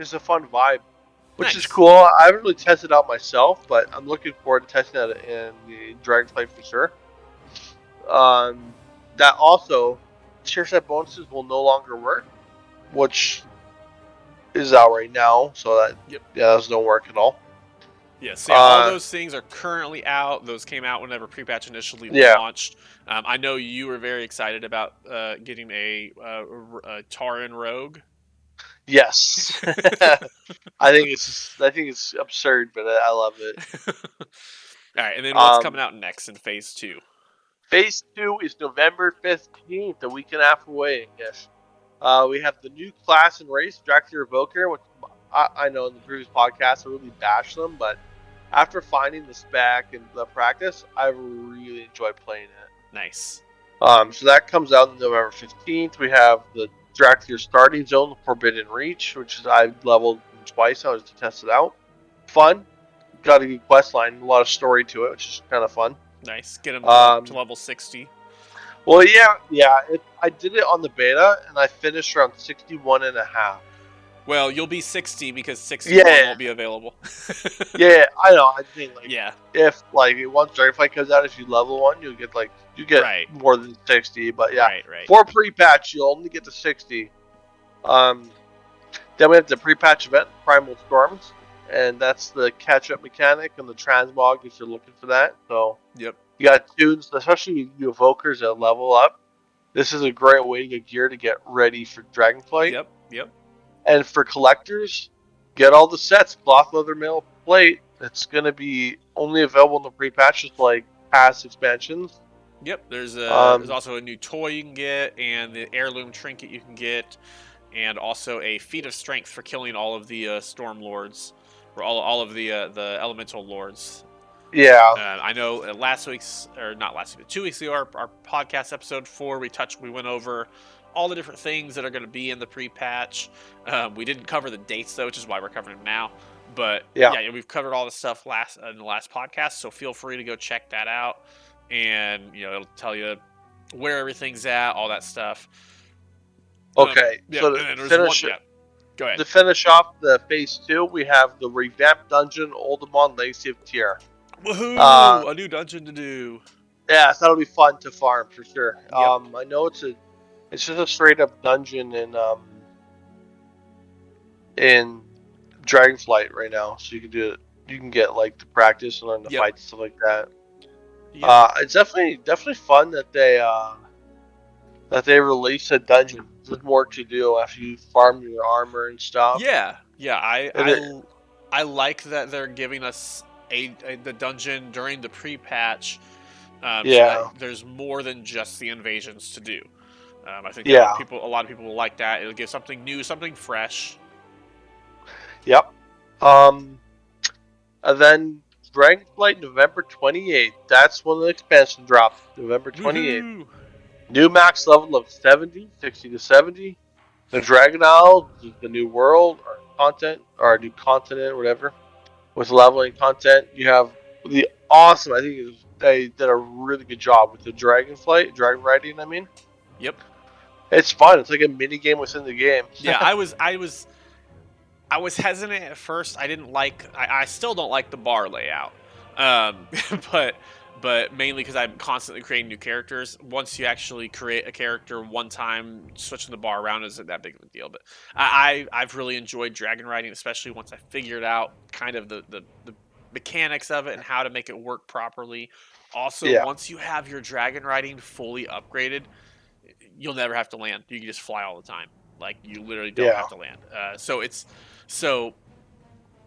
[SPEAKER 1] It's a fun vibe, which is
[SPEAKER 2] Nice.
[SPEAKER 1] cool. I haven't really tested out myself, but I'm looking forward to testing that in the Dragonflight for sure. That also, tier set bonuses will no longer work, which is out right now, so that
[SPEAKER 2] Yep.
[SPEAKER 1] doesn't work at all.
[SPEAKER 2] Yeah, so yeah, all those things are currently out. Those came out whenever pre-patch initially
[SPEAKER 1] Yeah.
[SPEAKER 2] launched. I know you were very excited about getting a Tauren Rogue.
[SPEAKER 1] Yes. I think it's absurd, but I love it.
[SPEAKER 2] All right, and then what's coming
[SPEAKER 1] Um,
[SPEAKER 2] out next in Phase 2?
[SPEAKER 1] Phase 2 is November 15th, a week and a half away, I guess. We have the new class and race, Dracula Evoker, which I know in the previous podcast I really bashed them, but after finding the spec and the practice, I really enjoy playing it.
[SPEAKER 2] Nice.
[SPEAKER 1] So that comes out on November 15th. We have the Dracula Starting Zone, Forbidden Reach, which is I've leveled twice. I was to test it out. Fun. Got a good quest line, a lot of story to it, which is kind of fun.
[SPEAKER 2] Nice. Get him to
[SPEAKER 1] Um,
[SPEAKER 2] level 60.
[SPEAKER 1] well, yeah. I did it on the beta, and I finished around 61 and a half.
[SPEAKER 2] Well, you'll be 60 because 61
[SPEAKER 1] Yeah,
[SPEAKER 2] won't be available.
[SPEAKER 1] yeah. I know. I think like
[SPEAKER 2] Yeah.
[SPEAKER 1] if like once Dragonflight comes out, if you level one, you get
[SPEAKER 2] Right.
[SPEAKER 1] more than 60. But yeah,
[SPEAKER 2] Right.
[SPEAKER 1] for pre-patch, you'll only get to 60. Um, Then we have the pre-patch event, Primal Storms, and that's the catch-up mechanic and the transmog if you're looking for that. So
[SPEAKER 2] Yep.
[SPEAKER 1] you got tunes, especially you evokers that level up. This is a great way to get gear to get ready for Dragonflight.
[SPEAKER 2] Yep. Yep.
[SPEAKER 1] And for collectors, get all the sets, cloth, leather, mail, plate. It's going to be only available in the pre-patches like past expansions.
[SPEAKER 2] Yep. There's
[SPEAKER 1] Um,
[SPEAKER 2] also a new toy you can get, and the heirloom trinket you can get, and also a feat of strength for killing all of the storm lords, or all of the elemental lords.
[SPEAKER 1] yeah,
[SPEAKER 2] I know last week's, or not last week, but 2 weeks ago, our podcast episode 4, we went over all the different things that are going to be in the pre-patch. We didn't cover the dates though, which is why we're covering them now. But
[SPEAKER 1] yeah.
[SPEAKER 2] yeah, we've covered all the stuff in the last podcast, so feel free to go check that out, and it'll tell you where everything's at, all that stuff.
[SPEAKER 1] Okay,
[SPEAKER 2] Yeah,
[SPEAKER 1] so
[SPEAKER 2] and then there's one. Yeah, go ahead.
[SPEAKER 1] to finish off the phase 2, we have the revamped dungeon Oldemon Legacy of Tyr.
[SPEAKER 2] Woohoo! A new dungeon to do.
[SPEAKER 1] Yeah, so that'll be fun to farm for sure.
[SPEAKER 2] Yep.
[SPEAKER 1] I know it's just a straight up dungeon in Dragonflight right now, so you can do it. You can get like the practice and learn the
[SPEAKER 2] Yep.
[SPEAKER 1] fights and stuff like that.
[SPEAKER 2] Yep.
[SPEAKER 1] It's definitely fun that they released a dungeon. There's more to do after you farm your armor and stuff.
[SPEAKER 2] Yeah,
[SPEAKER 1] And it,
[SPEAKER 2] I like that they're giving us the dungeon during the pre-patch, so that
[SPEAKER 1] yeah,
[SPEAKER 2] there's more than just the invasions to do. I think
[SPEAKER 1] yeah,
[SPEAKER 2] a lot of people will like that. It'll give something new, something fresh.
[SPEAKER 1] yep. And then Dragonflight November 28th. That's when the expansion drops. November 28th.
[SPEAKER 2] Woohoo!
[SPEAKER 1] New max level of 70, 60 to 70. The Dragon Isle, the new world or content or new continent, whatever, with leveling content. You have the awesome. I think they did a really good job with the dragon riding. I mean,
[SPEAKER 2] Yep.
[SPEAKER 1] it's fun. It's like a mini game within the game.
[SPEAKER 2] Yeah, I was hesitant at first. I didn't like. I still don't like the bar layout, um, but mainly because I'm constantly creating new characters. Once you actually create a character one time, switching the bar around isn't that big of a deal. But I've really enjoyed dragon riding, especially once I figured out kind of the mechanics of it and how to make it work properly. Also,
[SPEAKER 1] Yeah,
[SPEAKER 2] once you have your dragon riding fully upgraded, you'll never have to land. You can just fly all the time. Like you literally don't
[SPEAKER 1] yeah,
[SPEAKER 2] have to land. So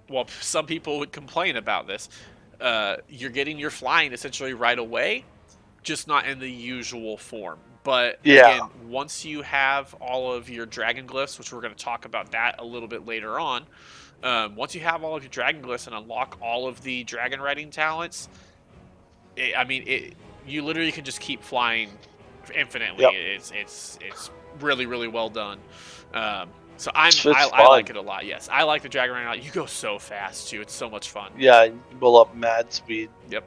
[SPEAKER 2] while some people would complain about this, you're getting your flying essentially right away, just not in the usual form. But
[SPEAKER 1] yeah,
[SPEAKER 2] again, once you have all of your dragon glyphs, which we're going to talk about that a little bit later on, once you have all of your dragon glyphs and unlock all of the dragon riding talents, you literally can just keep flying infinitely.
[SPEAKER 1] yep.
[SPEAKER 2] It's really really well done. So
[SPEAKER 1] It's
[SPEAKER 2] I
[SPEAKER 1] fun.
[SPEAKER 2] like it a lot. Yes, I like the dragon riding. You go so fast too. It's so much fun.
[SPEAKER 1] Yeah, you can build up mad speed.
[SPEAKER 2] Yep.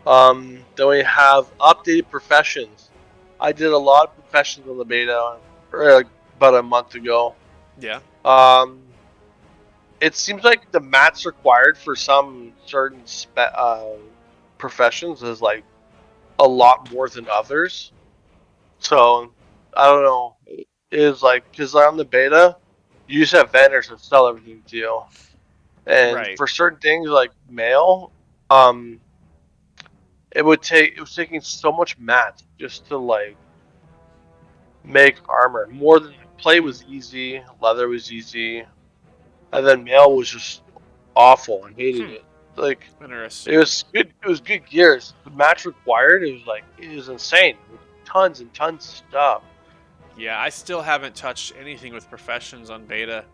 [SPEAKER 1] Then we have updated professions. I did a lot of professions on the beta like about a month ago.
[SPEAKER 2] Yeah.
[SPEAKER 1] It seems like the mats required for some certain professions is like a lot more than others. So I don't know. It is like because on the beta, you just have vendors that sell everything to you, and
[SPEAKER 2] Right.
[SPEAKER 1] for certain things like mail, it was taking so much mats just to like make armor. More than play was easy, leather was easy, and then mail was just awful. I hated
[SPEAKER 2] Hmm.
[SPEAKER 1] it. Like it
[SPEAKER 2] Interesting.
[SPEAKER 1] was good. It was good gears. The match required. It was insane. It was tons and tons of stuff.
[SPEAKER 2] Yeah, I still haven't touched anything with professions on beta.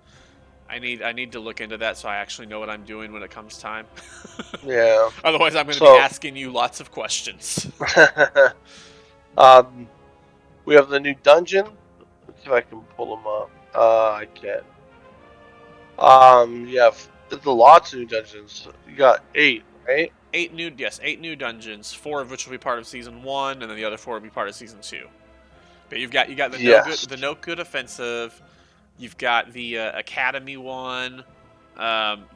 [SPEAKER 2] I need to look into that so I actually know what I'm doing when it comes time.
[SPEAKER 1] Yeah.
[SPEAKER 2] Otherwise, I'm going to be
[SPEAKER 1] So,
[SPEAKER 2] asking you lots of questions.
[SPEAKER 1] um, we have the new dungeon. Let's see if I can pull them up. I can't. Yeah, there's lots of new dungeons. You got 8, right?
[SPEAKER 2] Eight new dungeons, 4 of which will be part of season 1, and then the other 4 will be part of season 2. But you got
[SPEAKER 1] Yes.
[SPEAKER 2] the no good offensive. You've got the academy one.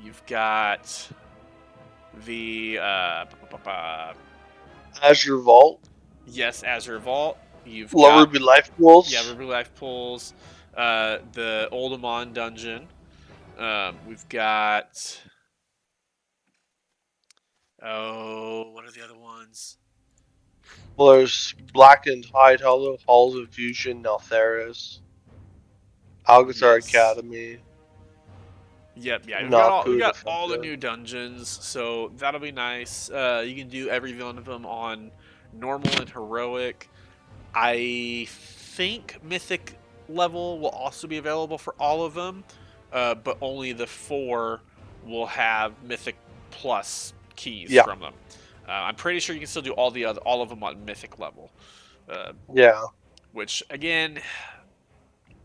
[SPEAKER 2] You've got the
[SPEAKER 1] Azure Vault,
[SPEAKER 2] yes, Azure Vault. You've
[SPEAKER 1] Low
[SPEAKER 2] got
[SPEAKER 1] Ruby Life
[SPEAKER 2] yeah,
[SPEAKER 1] Pools.
[SPEAKER 2] Ruby Life Pools. The Oldemon dungeon. We've got what are the other ones?
[SPEAKER 1] Well, there's Blackened Hide Hollow, Halls of Fusion, Neltheris, Algathar
[SPEAKER 2] Yes.
[SPEAKER 1] Academy,
[SPEAKER 2] Yep, yeah, we
[SPEAKER 1] Naku
[SPEAKER 2] got all the
[SPEAKER 1] Defensive.
[SPEAKER 2] new dungeons, so that'll be nice. You can do every one of them on normal and heroic. I think Mythic level will also be available for all of them, but only the 4 will have Mythic Plus keys
[SPEAKER 1] Yeah,
[SPEAKER 2] from them. I'm pretty sure you can still do all of them on Mythic level, uh,
[SPEAKER 1] yeah,
[SPEAKER 2] which again,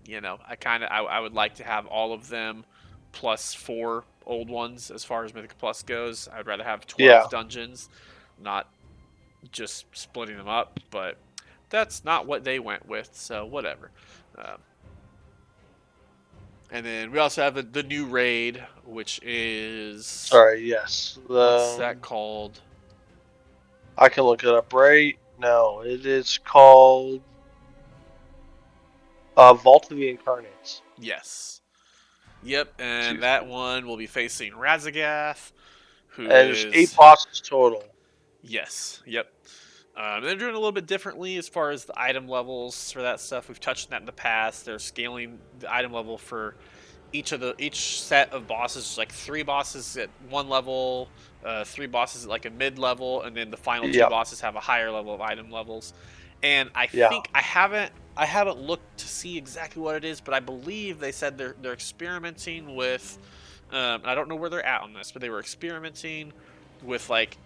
[SPEAKER 2] I would like to have all of them plus 4 old ones as far as Mythic Plus goes. I'd rather have
[SPEAKER 1] yeah.
[SPEAKER 2] 12 dungeons, not just splitting them up, but that's not what they went with, so whatever. Um, and then we also have the new raid, which is
[SPEAKER 1] Sorry, yes.
[SPEAKER 2] what's that called?
[SPEAKER 1] I can look it up right now. It is called Vault of the Incarnates.
[SPEAKER 2] Yes. Yep, and
[SPEAKER 1] Excuse
[SPEAKER 2] that
[SPEAKER 1] me.
[SPEAKER 2] one will be facing Razagath, who
[SPEAKER 1] And there's 8
[SPEAKER 2] is
[SPEAKER 1] bosses total.
[SPEAKER 2] yes, yep. They're doing a little bit differently as far as the item levels for that stuff. We've touched on that in the past. They're scaling the item level for each set of bosses, like 3 bosses at one level, 3 bosses at like a mid level, and then the final 2
[SPEAKER 1] Yep.
[SPEAKER 2] bosses have a higher level of item levels. And I
[SPEAKER 1] Yeah.
[SPEAKER 2] think I haven't looked to see exactly what it is, but I believe they said they're experimenting with. I don't know where they're at on this, but they were experimenting with like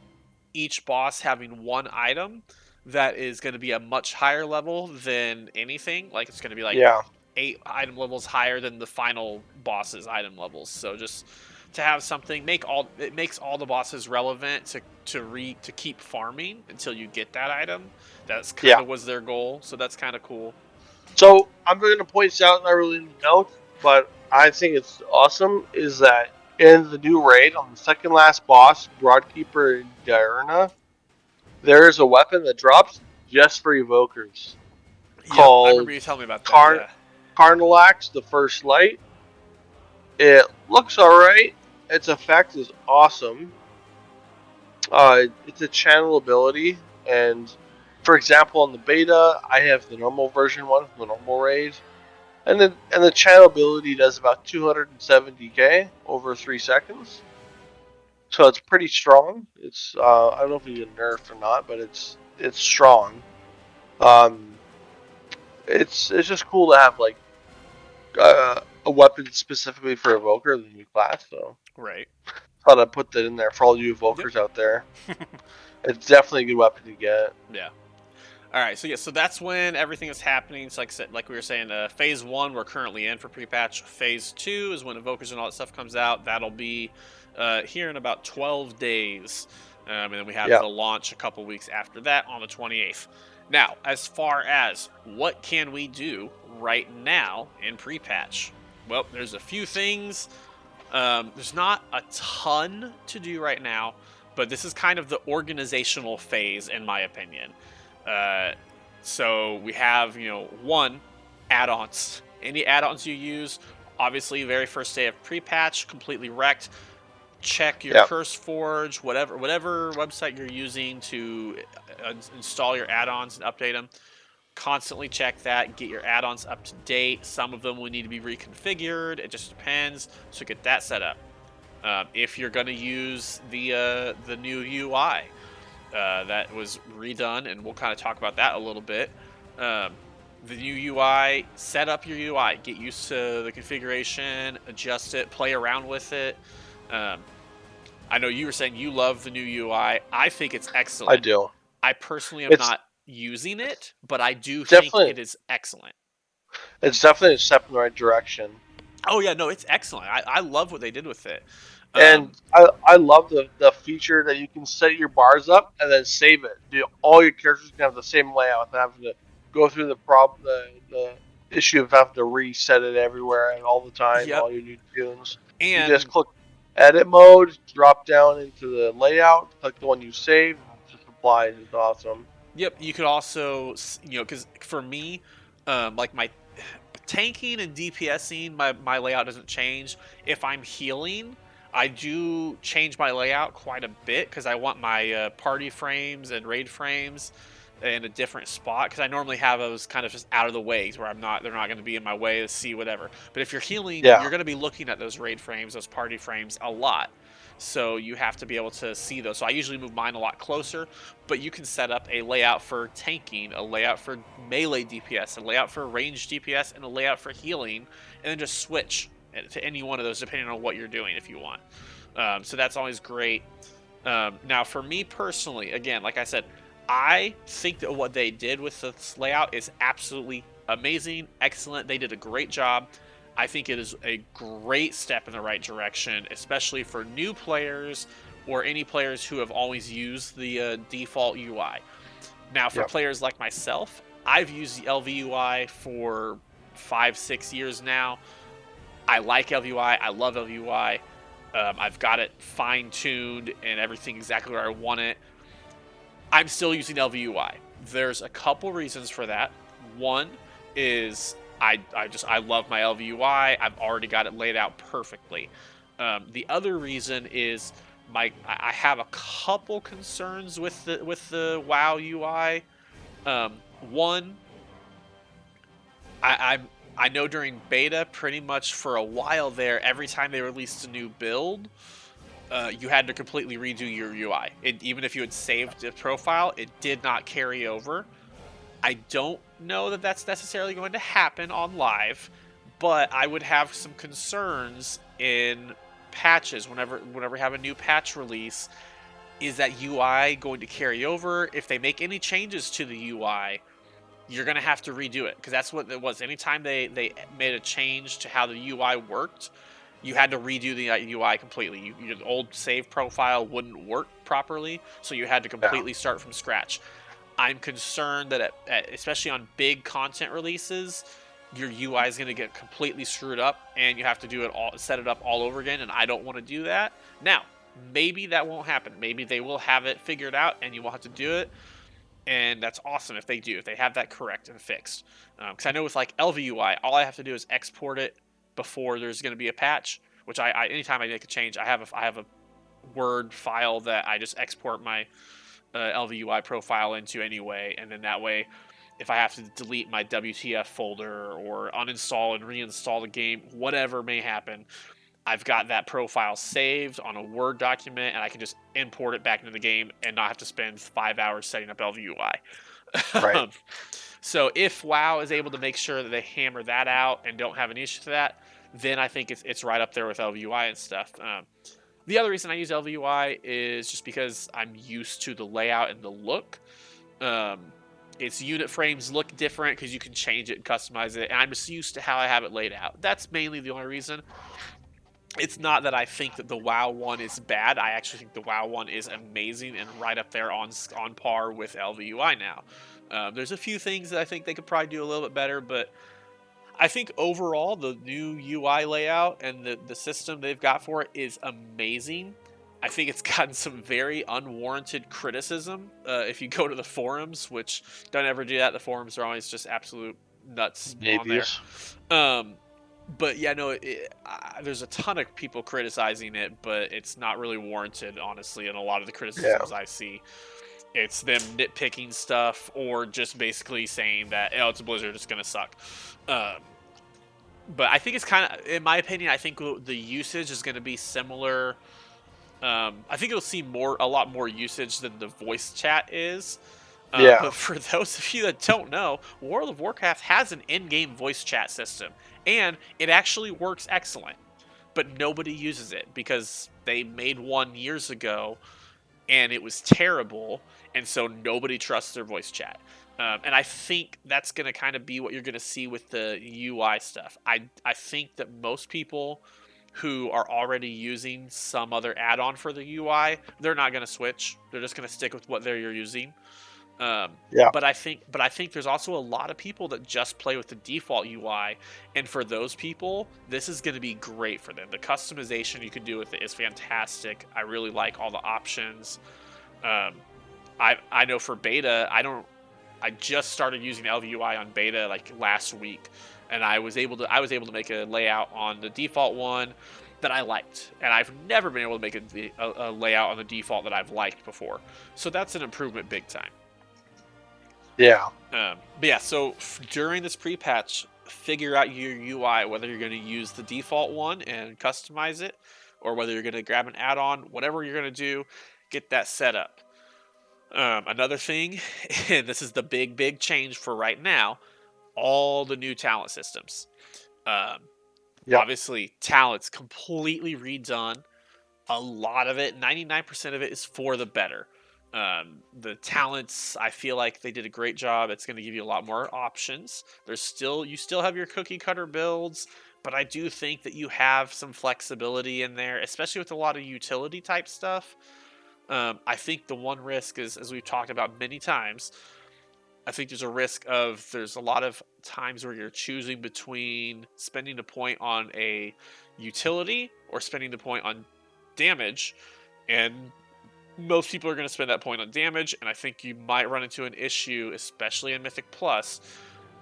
[SPEAKER 2] each boss having one item that is going to be a much higher level than anything. Like it's going to be like
[SPEAKER 1] Yeah.
[SPEAKER 2] 8 item levels higher than the final boss's item levels. So just to have something it makes all the bosses relevant to keep farming until you get that item. That's kind
[SPEAKER 1] Yeah.
[SPEAKER 2] of was their goal. So that's kind of cool.
[SPEAKER 1] So I'm going to point this out, not really in the notes, but I think it's awesome. Is that in the new raid on the second last boss, Broadkeeper Diurna, there is a weapon that drops just for evokers
[SPEAKER 2] Yep, I remember
[SPEAKER 1] called
[SPEAKER 2] you telling me about that.
[SPEAKER 1] Car-
[SPEAKER 2] Yeah.
[SPEAKER 1] Carnilax, the First Light. It looks alright. Its effect is awesome. It's a channel ability, and for example, on the beta, I have the normal version one, the normal raid, and the channel ability does about 270k over 3 seconds, so it's pretty strong. It's I don't know if you get nerfed or not, but it's strong. Um, it's just cool to have like a weapon specifically for evoker, the new class. So
[SPEAKER 2] Right.
[SPEAKER 1] thought I'd put that in there for all you
[SPEAKER 2] Yep.
[SPEAKER 1] evokers out there. It's definitely a good weapon to get.
[SPEAKER 2] Yeah. All right, so yeah, so that's when everything is happening. So like I said, like we were saying, phase 1 we're currently in for pre-patch. Phase 2 is when evokers and all that stuff comes out. That'll be here in about 12 days, and then we have
[SPEAKER 1] Yeah.
[SPEAKER 2] the launch a couple weeks after that on the 28th. Now, as far as what can we do right now in pre-patch? Well, there's a few things. There's not a ton to do right now, but this is kind of the organizational phase, in my opinion. Uh, so we have, one, add-ons. Any add-ons you use, obviously, very first day of pre-patch, completely wrecked. Check your
[SPEAKER 1] Yeah,
[SPEAKER 2] Curse Forge, whatever website you're using to install your add-ons and update them. Constantly check that, get your add-ons up to date. Some of them will need to be reconfigured. It just depends. So get that set up. If you're going to use the new UI that was redone, and we'll kind of talk about that a little bit. Um, the new UI, set up your UI, get used to the configuration, adjust it, play around with it. Um, I know you were saying you love the new UI. I think it's
[SPEAKER 1] I
[SPEAKER 2] excellent.
[SPEAKER 1] do.
[SPEAKER 2] I personally am
[SPEAKER 1] It's
[SPEAKER 2] not using it, but I do think
[SPEAKER 1] definitely
[SPEAKER 2] it is excellent.
[SPEAKER 1] it's definitely a step in the right direction.
[SPEAKER 2] Oh yeah, no, it's excellent. I love what they did with it.
[SPEAKER 1] And
[SPEAKER 2] Um,
[SPEAKER 1] I love the feature that you can set your bars up and then save it. All your characters can have the same layout without having to go through the issue of having to reset it everywhere and all the time,
[SPEAKER 2] yep,
[SPEAKER 1] all your new tunes. You just
[SPEAKER 2] and
[SPEAKER 1] click edit mode, drop down into the layout, click the one you saved, and it just applies. It's awesome.
[SPEAKER 2] yep, you could also, because for me, like my tanking and DPSing, my layout doesn't change. If I'm healing, I do change my layout quite a bit because I want my party frames and raid frames in a different spot because I normally have those kind of just out of the ways where they're not going to be in my way to see whatever. But if you're healing,
[SPEAKER 1] Yeah,
[SPEAKER 2] you're going to be looking at those raid frames, those party frames a lot. So you have to be able to see those. So I usually move mine a lot closer, but you can set up a layout for tanking, a layout for melee DPS, a layout for range DPS, and a layout for healing, and then just switch to any one of those depending on what you're doing if you want. So that's always great. Now, for me personally, again, like I said, I think that what they did with this layout is absolutely amazing, excellent. They did a great job. I think it is a great step in the right direction, especially for new players or any players who have always used the default UI. Now, for
[SPEAKER 1] yeah,
[SPEAKER 2] players like myself, I've used the LVUI for 5, 6 years now. I like LVUI. I love LVUI. I've got it fine tuned and everything exactly where I want it. I'm still using LVUI. There's a couple reasons for that. One is I love my LVUI. I've already got it laid out perfectly. The other reason is I have a couple concerns with the WoW UI. One, I, I'm I know during beta, pretty much for a while there, every time they released a new build, you had to completely redo your UI. Even if you had saved the profile, it did not carry over. I don't know that that's necessarily going to happen on live, but I would have some concerns in patches whenever we have a new patch release. Is that UI going to carry over? If they make any changes to the UI, you're going to have to redo it because that's what it was. Anytime they made a change to how the UI worked, you had to redo the UI completely. Your old save profile wouldn't work properly, so you had to
[SPEAKER 1] yeah.
[SPEAKER 2] completely start from scratch. I'm concerned that, especially on big content releases, your UI is going to get completely screwed up, and you have to do it all, set it up all over again. And I don't want to do that. Now, maybe that won't happen. Maybe they will have it figured out, and you won't have to do it. And that's awesome if they do, if they have that correct and fixed. Because I know with like LVUI, all I have to do is export it before there's going to be a patch. Which anytime I make a change, I have a Word file that I just export my LVUI profile into anyway, and then that way, if I have to delete my WTF folder or uninstall and reinstall the game, whatever may happen, I've got that profile saved on a Word document, and I can just import it back into the game and not have to spend 5 hours setting up LVUI.
[SPEAKER 1] Right.
[SPEAKER 2] So if WoW is able to make sure that they hammer that out and don't have an issue with that, then I think it's right up there with LVUI and stuff. The other reason I use LVUI is just because I'm used to the layout and the look. Um, its unit frames look different because you can change it and customize it, and I'm just used to how I have it laid out. That's mainly the only reason. It's not that I think that the WoW one is bad. I actually think the WoW one is amazing and right up there on par with LVUI now. There's a few things that I think they could probably do a little bit better, but I think overall the new UI layout and the system they've got for it is amazing. I think it's gotten some very unwarranted criticism. If you go to the forums, which don't ever do that, the forums are always just absolute nuts on there.
[SPEAKER 1] Babies.
[SPEAKER 2] Um, but yeah, no, there's a ton of people criticizing it, but it's not really warranted, honestly. And a lot of the
[SPEAKER 1] Yeah.
[SPEAKER 2] criticisms I see, it's them nitpicking stuff or just basically saying that, oh, it's a Blizzard, it's gonna suck. Um, but I think it's kind of, in my opinion, I think the usage is going to be similar. I think you'll see a lot more usage than the voice chat is.
[SPEAKER 1] Yeah.
[SPEAKER 2] But for those of you that don't know, World of Warcraft has an in-game voice chat system, and it actually works excellent. But nobody uses it because they made one years ago and it was terrible, and so nobody trusts their voice chat. And I think that's going to kind of be what you're going to see with the UI stuff. I think that most people who are already using some other add-on for the UI, they're not going to switch. They're just going to stick with what you're using.
[SPEAKER 1] Yeah.
[SPEAKER 2] But I think there's also a lot of people that just play with the default UI, and for those people, this is going to be great for them. The customization you can do with it is fantastic. I really like all the options. Um, I know for beta, I just started using LVUI on beta like last week, and I was able to make a layout on the default one that I liked, and I've never been able to make a layout on the default that I've liked before. So that's an improvement big time.
[SPEAKER 1] Yeah.
[SPEAKER 2] But yeah, so during this pre-patch, figure out your UI, whether you're going to use the default one and customize it, or whether you're going to grab an add-on, whatever you're going to do, get that set up. Another thing, and this is the big change for right now, all the new talent systems. Um,
[SPEAKER 1] Yep.
[SPEAKER 2] Obviously, talent's completely redone. A lot of it, 99% of it, is for the better. The talents, I feel like they did a great job. It's going to give you a lot more options. You still have your cookie cutter builds, but I do think that you have some flexibility in there, especially with a lot of utility type stuff. I think the one risk is, as we've talked about many times, I think there's a lot of times where you're choosing between spending a point on a utility or spending the point on damage, and most people are going to spend that point on damage, and I think you might run into an issue, especially in Mythic Plus,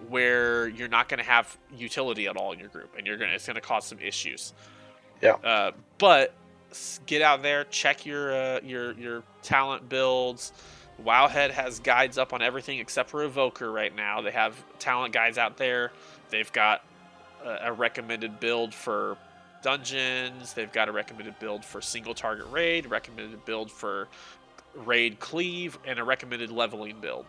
[SPEAKER 2] where you're not going to have utility at all in your group, and it's going to cause some issues.
[SPEAKER 1] Yeah.
[SPEAKER 2] But get out there, check your talent builds. Wowhead has guides up on everything except for Evoker right now. They have talent guides out there. They've got a recommended build for dungeons. They've got a recommended build for single target raid, recommended build for raid cleave, and a recommended leveling build.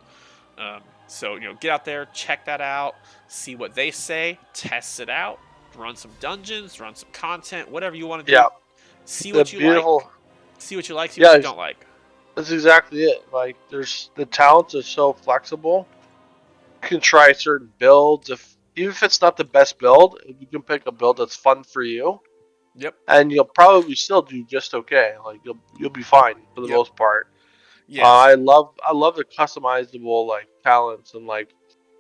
[SPEAKER 2] So get out there, check that out, see what they say, test it out, run some dungeons, run some content, whatever you want to do.
[SPEAKER 1] Yeah.
[SPEAKER 2] See
[SPEAKER 1] The
[SPEAKER 2] what you like.
[SPEAKER 1] beautiful.
[SPEAKER 2] See what you like. See what
[SPEAKER 1] Yeah.
[SPEAKER 2] you don't like.
[SPEAKER 1] That's exactly it. Like, the talents are so flexible. You can try certain builds. Even if it's not the best build, you can pick a build that's fun for you,
[SPEAKER 2] Yep.
[SPEAKER 1] and you'll probably still do just okay. Like, you'll be fine for the
[SPEAKER 2] Yep.
[SPEAKER 1] most part.
[SPEAKER 2] Yes.
[SPEAKER 1] I love the customizable like talents and like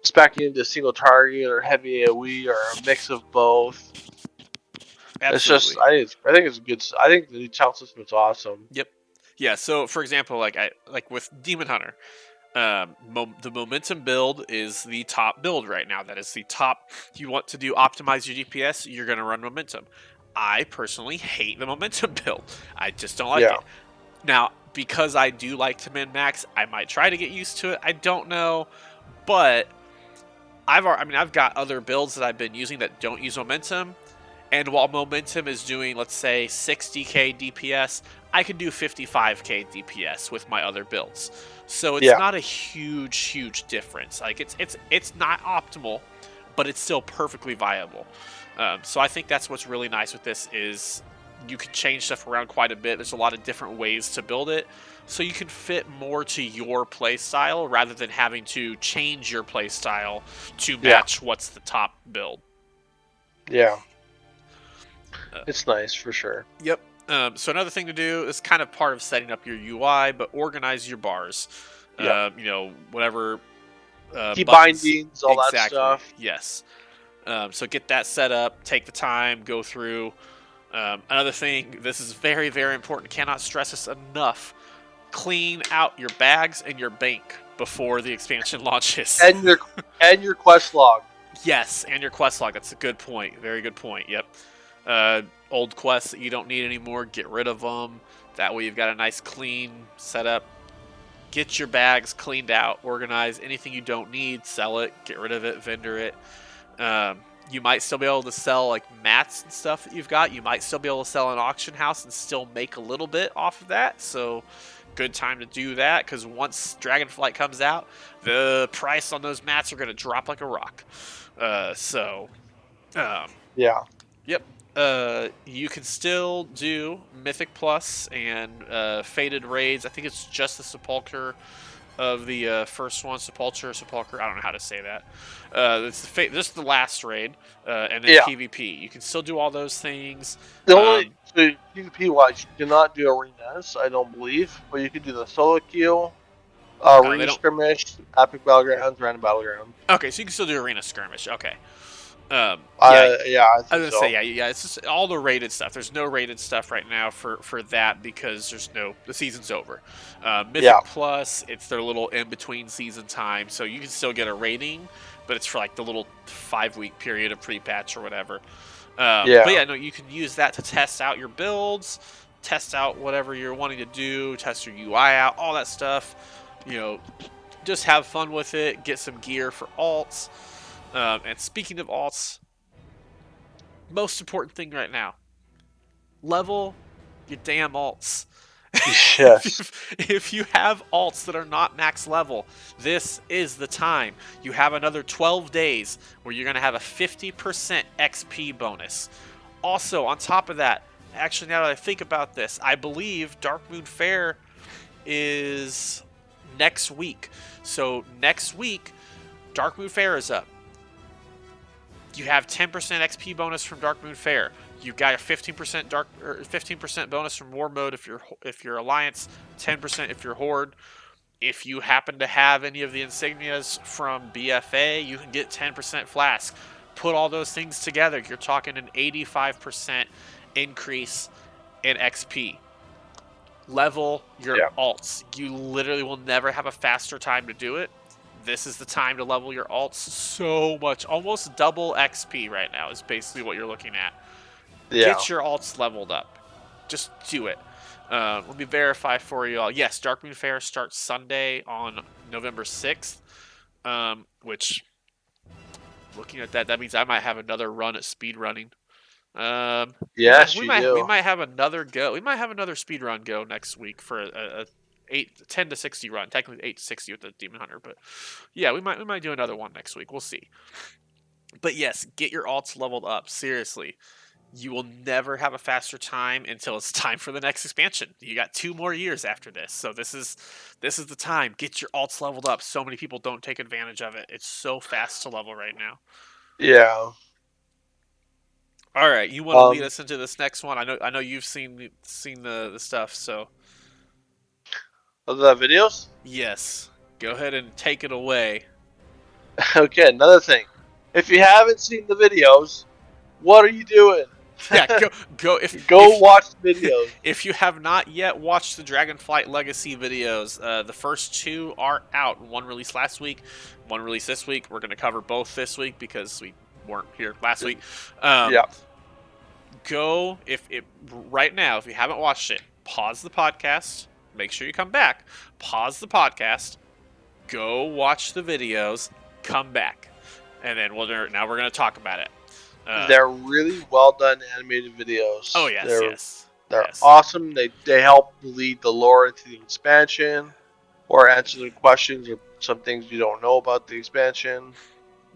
[SPEAKER 1] specking into single target or heavy AoE or a mix of both. It's just
[SPEAKER 2] Absolutely.
[SPEAKER 1] I think it's good. I think the new talent system is awesome.
[SPEAKER 2] Yep. Yeah. So, for example, like with Demon Hunter, the momentum build is the top build right now. That is the top. If you want to optimize your DPS, you're going to run momentum. I personally hate the momentum build. I just don't like
[SPEAKER 1] Yeah.
[SPEAKER 2] it. Now, because I do like to min max, I might try to get used to it. I don't know, but I've got other builds that I've been using that don't use momentum, and while momentum is doing, let's say, 60k DPS, I can do 55k DPS with my other builds. So it's
[SPEAKER 1] Yeah.
[SPEAKER 2] not a huge difference. Like it's not optimal, but it's still perfectly viable. So I think that's what's really nice with this is you can change stuff around quite a bit. There's a lot of different ways to build it, so you can fit more to your play style rather than having to change your play style to
[SPEAKER 1] Yeah.
[SPEAKER 2] match what's the top build.
[SPEAKER 1] Yeah.
[SPEAKER 2] Uh,
[SPEAKER 1] It's nice for sure.
[SPEAKER 2] Yep. So another thing to do is kind of part of setting up your UI, but organize your bars.
[SPEAKER 1] Yeah.
[SPEAKER 2] Whatever
[SPEAKER 1] Key
[SPEAKER 2] buttons.
[SPEAKER 1] bindings, all that
[SPEAKER 2] Exactly.
[SPEAKER 1] stuff.
[SPEAKER 2] Yes. So get that set up. Take the time. Go through. Another thing. This is very, very important. Cannot stress this enough. Clean out your bags and your bank before the expansion launches.
[SPEAKER 1] And your quest log.
[SPEAKER 2] Yes, and your quest log. That's a good point. Very good point. Yep. Old quests that you don't need anymore, get rid of them. That way you've got a nice clean setup. Get your bags cleaned out, organize anything you don't need, sell it, get rid of it, vendor it. You might still be able to sell like mats and stuff that you've got. You might still be able to sell an auction house and still make a little bit off of that. So good time to do that, because once Dragonflight comes out, the price on those mats are going to drop like a rock. Um,
[SPEAKER 1] Yeah.
[SPEAKER 2] Yep. You can still do Mythic Plus and Faded Raids. I think it's just the Sepulcher of the first one, Sepulcher. I don't know how to say that. It's just the last raid, and then
[SPEAKER 1] Yeah.
[SPEAKER 2] PvP. You can still do all those things.
[SPEAKER 1] The only PvP wise, you cannot do arenas, I don't believe, but you can do the solo queue,
[SPEAKER 2] They
[SPEAKER 1] arena
[SPEAKER 2] don't.
[SPEAKER 1] skirmish, epic battlegrounds, random battleground.
[SPEAKER 2] Okay, so you can still do Arena Skirmish. Okay. Yeah,
[SPEAKER 1] Yeah, I
[SPEAKER 2] I was
[SPEAKER 1] think
[SPEAKER 2] gonna
[SPEAKER 1] so.
[SPEAKER 2] say yeah. It's just all the rated stuff. There's no rated stuff right now for that because the season's over. Mythic
[SPEAKER 1] Yeah.
[SPEAKER 2] Plus, it's their little in between season time, so you can still get a rating, but it's for like the little 5-week period of pre-patch or whatever. But
[SPEAKER 1] Yeah.
[SPEAKER 2] yeah, no, you can use that to test out your builds, test out whatever you're wanting to do, test your UI out, all that stuff. You know, just have fun with it. Get some gear for alts. And speaking of alts, most important thing right now, level your damn alts.
[SPEAKER 1] Yes.
[SPEAKER 2] if you have alts that are not max level, this is the time. You have another 12 days where you're going to have a 50% XP bonus. Also, on top of that, actually, now that I think about this, I believe Dark Moon Fair is next week. So next week, Dark Moon Fair is up. You have 10% XP bonus from Dark Moon Fair. You got a 15% bonus from War Mode if you're Alliance, 10% if you're Horde. If you happen to have any of the insignias from BFA, you can get 10% Flask. Put all those things together, you're talking an 85% increase in XP. Level your
[SPEAKER 1] Yeah.
[SPEAKER 2] alts. You literally will never have a faster time to do it. This is the time to level your alts so much. Almost double XP right now is basically what you're looking at.
[SPEAKER 1] Yeah.
[SPEAKER 2] Get your alts leveled up. Just do it. Let me verify for you all. Yes, Darkmoon Fair starts Sunday on November 6th, which, looking at that, that means I might have another run at speed running. Yeah,
[SPEAKER 1] Yes,
[SPEAKER 2] we
[SPEAKER 1] you
[SPEAKER 2] might
[SPEAKER 1] do.
[SPEAKER 2] we might have another go. We might have another speed run go next week for a 10 to 60 run. Technically 8 to 60 with the Demon Hunter, but yeah, we might do another one next week. We'll see. But yes, get your alts leveled up. Seriously, you will never have a faster time until it's time for the next expansion. You got 2 more years after this, so this is the time. Get your alts leveled up. So many people don't take advantage of it. It's so fast to level right now.
[SPEAKER 1] Yeah.
[SPEAKER 2] All right, you want to lead
[SPEAKER 1] Um,
[SPEAKER 2] us into this next one? I know you've seen the stuff, so
[SPEAKER 1] of the videos?
[SPEAKER 2] yes, go ahead and take it away.
[SPEAKER 1] Okay, another thing. If you haven't seen the videos, what are you doing?
[SPEAKER 2] Yeah, go
[SPEAKER 1] Go watch the videos.
[SPEAKER 2] if you have not yet watched the Dragonflight Legacy videos, the first 2 are out. One released last week, one released this week. We're going to cover both this week because we weren't here last week.
[SPEAKER 1] Yeah.
[SPEAKER 2] Go if it right now, if you haven't watched it, pause the podcast. Make sure you come back. Pause the podcast. Go watch the videos. Come back, and then now we're going to talk about it.
[SPEAKER 1] They're really well done animated videos.
[SPEAKER 2] Oh yes,
[SPEAKER 1] They're
[SPEAKER 2] yes.
[SPEAKER 1] awesome. They help lead the lore into the expansion, or answer the questions or some things you don't know about the expansion.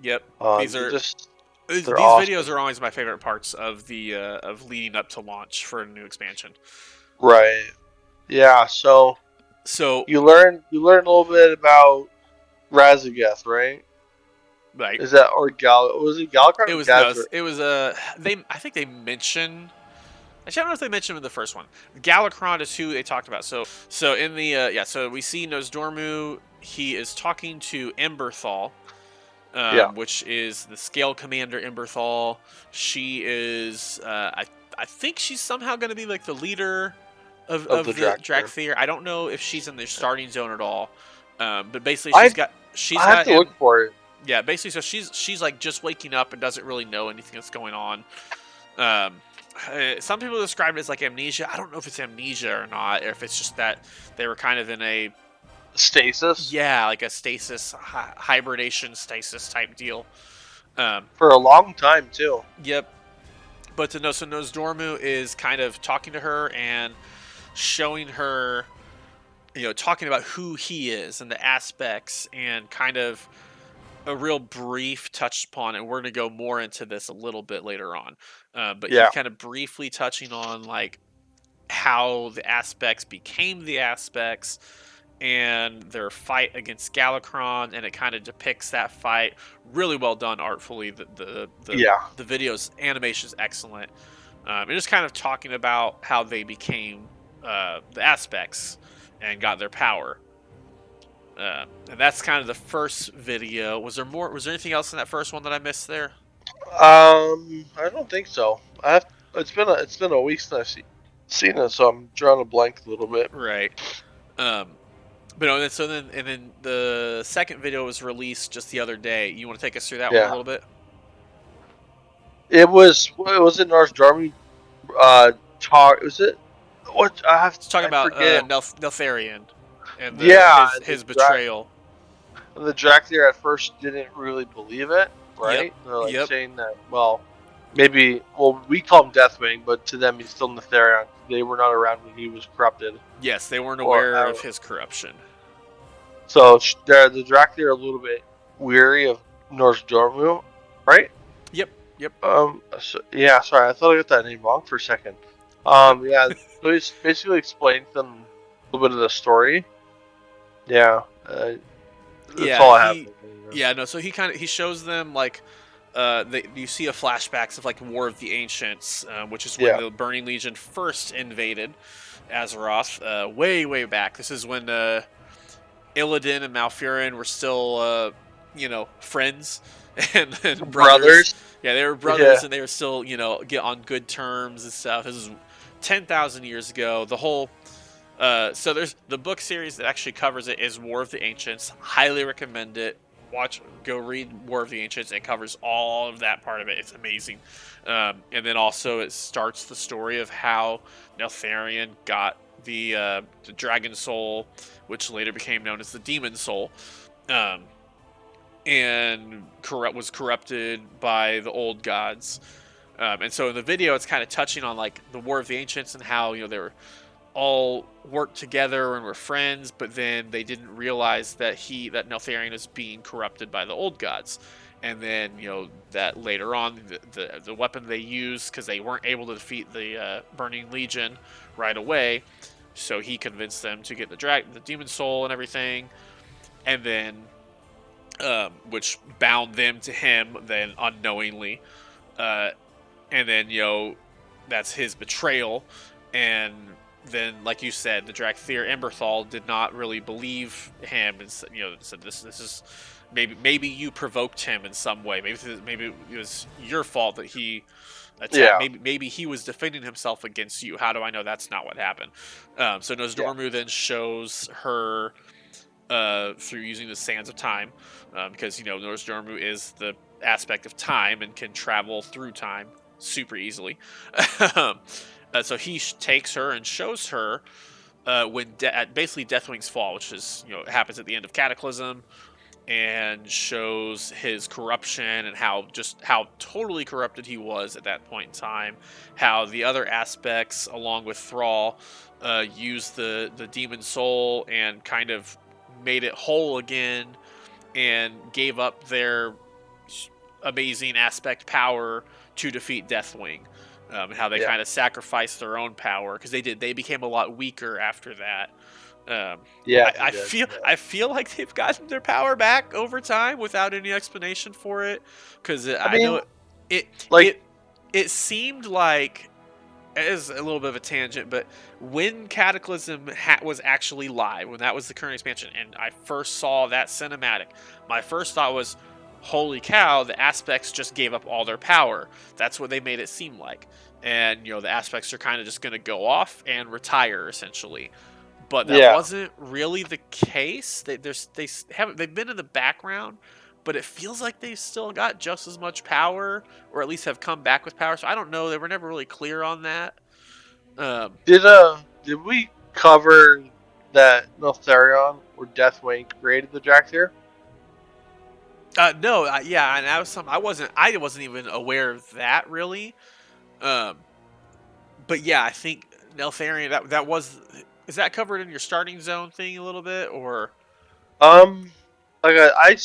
[SPEAKER 2] Yep. These
[SPEAKER 1] They're
[SPEAKER 2] are
[SPEAKER 1] just
[SPEAKER 2] these
[SPEAKER 1] they're
[SPEAKER 2] videos
[SPEAKER 1] awesome.
[SPEAKER 2] are always my favorite parts of the of leading up to launch for a new expansion.
[SPEAKER 1] Right. Yeah. So
[SPEAKER 2] So
[SPEAKER 1] you learn a little bit about Razageth, right?
[SPEAKER 2] like
[SPEAKER 1] Is that or Gal? Was it Galakron
[SPEAKER 2] it
[SPEAKER 1] or
[SPEAKER 2] was no,
[SPEAKER 1] Gazra?
[SPEAKER 2] it was they I think they mentioned. Actually, I don't know if they mentioned in the first one. Galakron is who they talked about. So in the so we see Nosdormu. He is talking to Emberthal,
[SPEAKER 1] Yeah.
[SPEAKER 2] which is the Scale Commander Emberthal. She is, I think she's somehow going to be like the leader
[SPEAKER 1] Of the
[SPEAKER 2] of the
[SPEAKER 1] Dractyr.
[SPEAKER 2] Dracthyr. I don't know if she's in the starting zone at all, but basically
[SPEAKER 1] I
[SPEAKER 2] she's
[SPEAKER 1] I have
[SPEAKER 2] got
[SPEAKER 1] to look for it.
[SPEAKER 2] yeah, basically, so she's like just waking up and doesn't really know anything that's going on. Um, some people describe it as like amnesia. I don't know if it's amnesia or not, or if it's just that they were kind of in a
[SPEAKER 1] Stasis
[SPEAKER 2] like a stasis hibernation stasis type deal. Um,
[SPEAKER 1] for a long time too.
[SPEAKER 2] yep. But to know, so Nosdormu is kind of talking to her and showing her, talking about who he is and the aspects and kind of a real brief touch upon it. We're going to go more into this a little bit later on. But he's
[SPEAKER 1] Yeah.
[SPEAKER 2] kind of briefly touching on like how the aspects became the aspects and their fight against Galakron, and it kind of depicts that fight really well done artfully.
[SPEAKER 1] Yeah.
[SPEAKER 2] The video's animation is excellent. And just kind of talking about how they became the aspects and got their power. And that's kind of the first video. Was there more? Was there anything else in that first one that I missed there?
[SPEAKER 1] I don't think so. I have. It's been a week since seen it, so I'm drawing a blank a little bit.
[SPEAKER 2] Right. Um, but no, and then the second video was released just the other day. You want to take us through that one a
[SPEAKER 1] Yeah.
[SPEAKER 2] little bit?
[SPEAKER 1] It was in North Germany. Talk. Was it? What
[SPEAKER 2] It's talking
[SPEAKER 1] I
[SPEAKER 2] about
[SPEAKER 1] forget.
[SPEAKER 2] Neltharion and
[SPEAKER 1] Yeah,
[SPEAKER 2] his betrayal.
[SPEAKER 1] the Dractyr at first didn't really believe it,
[SPEAKER 2] Yep.
[SPEAKER 1] right? They're like
[SPEAKER 2] Yep.
[SPEAKER 1] saying that, well, we call him Deathwing, but to them he's still Netherion. They were not around when he was corrupted.
[SPEAKER 2] Yes, they weren't
[SPEAKER 1] Or
[SPEAKER 2] aware of his corruption.
[SPEAKER 1] so the Dractyr are a little bit weary of Norse Dormu, right?
[SPEAKER 2] Yep. Yep.
[SPEAKER 1] Yeah, sorry, I thought I got that name wrong for a second.
[SPEAKER 2] Nope.
[SPEAKER 1] Yeah, so he's basically explained to them a little bit of the story. Yeah, that's
[SPEAKER 2] Yeah.
[SPEAKER 1] all I have.
[SPEAKER 2] Yeah. No. So he shows them like you see a flashbacks of like War of the Ancients, which is when
[SPEAKER 1] Yeah,
[SPEAKER 2] the Burning Legion first invaded Azeroth, way back. This is when Illidan and Malfurion were still, friends and brothers.
[SPEAKER 1] brothers.
[SPEAKER 2] Yeah, they were
[SPEAKER 1] Yeah,
[SPEAKER 2] brothers, and they were still, get on good terms and stuff. This is 10,000 years ago. The whole so there's the book series that actually covers it is War of the Ancients. Highly recommend it. Go read War of the Ancients. It covers all of that part of it. It's amazing. And then also it starts the story of how Neltharion got the Dragon Soul, which later became known as the Demon Soul, um, and was corrupted by the old gods. And so in the video, it's kind of touching on like the War of the Ancients and how they were all worked together and were friends, but then they didn't realize that Neltharion is being corrupted by the old gods. And then that later on the weapon they used, because they weren't able to defeat the Burning Legion right away, so he convinced them to get the demon soul and everything, and then which bound them to him then unknowingly, uh, and then that's his betrayal. And then, like you said, the Dractyr Emberthal did not really believe him, and said this is maybe you provoked him in some way. Maybe it was your fault that he attacked.
[SPEAKER 1] yeah,
[SPEAKER 2] Maybe he was defending himself against you. How do I know that's not what happened? So
[SPEAKER 1] yeah,
[SPEAKER 2] Nosdormu then shows her through using the Sands of Time, because Nosdormu is the aspect of time and can travel through time super easily. So he takes her and shows her when at basically Deathwing's fall, which is happens at the end of Cataclysm, and shows his corruption and how totally corrupted he was at that point in time. How the other aspects, along with Thrall, used the demon soul and kind of made it whole again, and gave up their amazing aspect power to defeat Deathwing. And how they
[SPEAKER 1] yeah,
[SPEAKER 2] kind of sacrificed their own power, because they became a lot weaker after that. Um,
[SPEAKER 1] yeah.
[SPEAKER 2] I,
[SPEAKER 1] They
[SPEAKER 2] I
[SPEAKER 1] did.
[SPEAKER 2] feel
[SPEAKER 1] Yeah.
[SPEAKER 2] I feel like they've gotten their power back over time without any explanation for it, because
[SPEAKER 1] I
[SPEAKER 2] I
[SPEAKER 1] mean,
[SPEAKER 2] know it
[SPEAKER 1] like,
[SPEAKER 2] it it seemed like, it is a little bit of a tangent, but when Cataclysm was actually live, when that was the current expansion, and I first saw that cinematic, my first thought was, holy cow, the aspects just gave up all their power. That's what they made it seem like. And, the aspects are kind of just going to go off and retire, essentially. But that
[SPEAKER 1] Yeah.
[SPEAKER 2] wasn't really the case. They've been in the background, but it feels like they've still got just as much power, or at least have come back with power. So I don't know. They were never really clear on that. Um,
[SPEAKER 1] Did we cover that Neltharion or Deathwing created the Dractyr?
[SPEAKER 2] no, yeah, and that was I wasn't even aware of that really. Um, but yeah, I think Neltharion that was is that covered in your starting zone thing a little bit or
[SPEAKER 1] Um, like I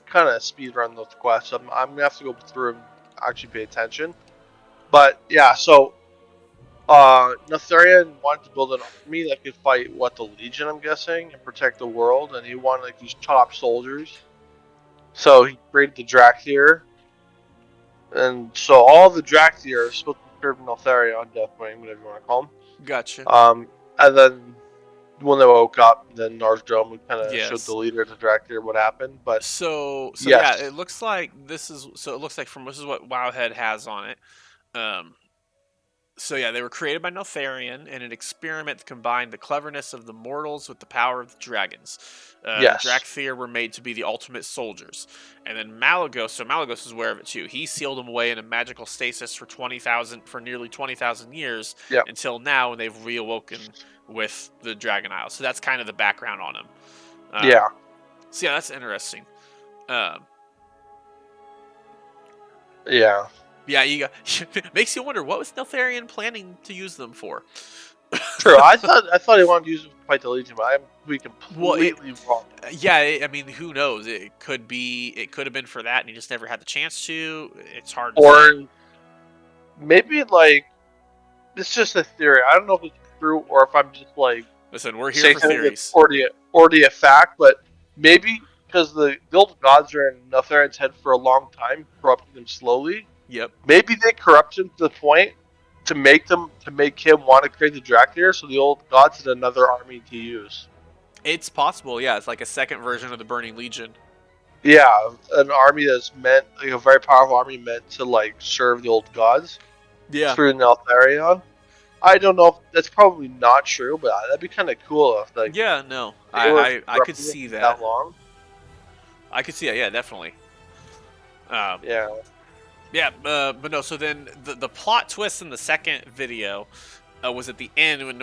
[SPEAKER 1] kind of speed run those quests. I'm gonna have to go through and actually pay attention. But yeah, so Neltharion wanted to build an army that could fight the Legion, I'm guessing, and protect the world, and he wanted like these top soldiers. So he created the Dractyr, and so all the Dractyr are supposed to serve Neltharion, Deathwing, whatever you want to call him.
[SPEAKER 2] gotcha?
[SPEAKER 1] And then when they woke up, then Narsdome kind of showed the
[SPEAKER 2] Yes.
[SPEAKER 1] leader of the Dractyr what happened. But
[SPEAKER 2] So yeah,
[SPEAKER 1] yes,
[SPEAKER 2] it looks like it looks like from this is what Wowhead has on it. Um, So yeah, they were created by Neltharion in an experiment to combine the cleverness of the mortals with the power of the dragons. The
[SPEAKER 1] yes,
[SPEAKER 2] Drakthir were made to be the ultimate soldiers, and then Malagos. So Malagos is aware of it too. He sealed them away in a magical stasis for nearly 20,000 years
[SPEAKER 1] yep,
[SPEAKER 2] until now, when they've reawoken with the Dragon Isle. So that's kind of the background on him.
[SPEAKER 1] yeah,
[SPEAKER 2] So yeah, that's interesting. Um,
[SPEAKER 1] yeah.
[SPEAKER 2] yeah, you got, makes you wonder what was Neltharion planning to use them for.
[SPEAKER 1] True. I thought he wanted to use it to fight the Legion, but I'm be
[SPEAKER 2] Well,
[SPEAKER 1] completely wrong.
[SPEAKER 2] yeah, I mean, who knows? It could have been for that, and he just never had the chance to. It's hard to say.
[SPEAKER 1] Or maybe like it's just a theory. I don't know if it's true or if I'm just like
[SPEAKER 2] Listen, we're here
[SPEAKER 1] saying
[SPEAKER 2] for
[SPEAKER 1] something that's
[SPEAKER 2] theories.
[SPEAKER 1] already a fact. But maybe because the old gods are in Neltharion's head for a long time, corrupting them slowly.
[SPEAKER 2] Yep,
[SPEAKER 1] Maybe they corrupt him to the point to make him want to create the Dractyr, so the old gods had another army to use.
[SPEAKER 2] it's possible. Yeah, it's like a second version of the Burning Legion.
[SPEAKER 1] Yeah, an army that's meant like a very powerful army meant to like serve the old gods
[SPEAKER 2] Yeah,
[SPEAKER 1] through Neltharion. I don't know if that's probably not true, but that'd be kind of cool if like
[SPEAKER 2] yeah, no,
[SPEAKER 1] they were
[SPEAKER 2] I could
[SPEAKER 1] corrupting it
[SPEAKER 2] see
[SPEAKER 1] for that
[SPEAKER 2] that.
[SPEAKER 1] long.
[SPEAKER 2] I could see that. Yeah, definitely. Um,
[SPEAKER 1] Yeah,
[SPEAKER 2] yeah, but no. So then the plot twist in the second video was at the end when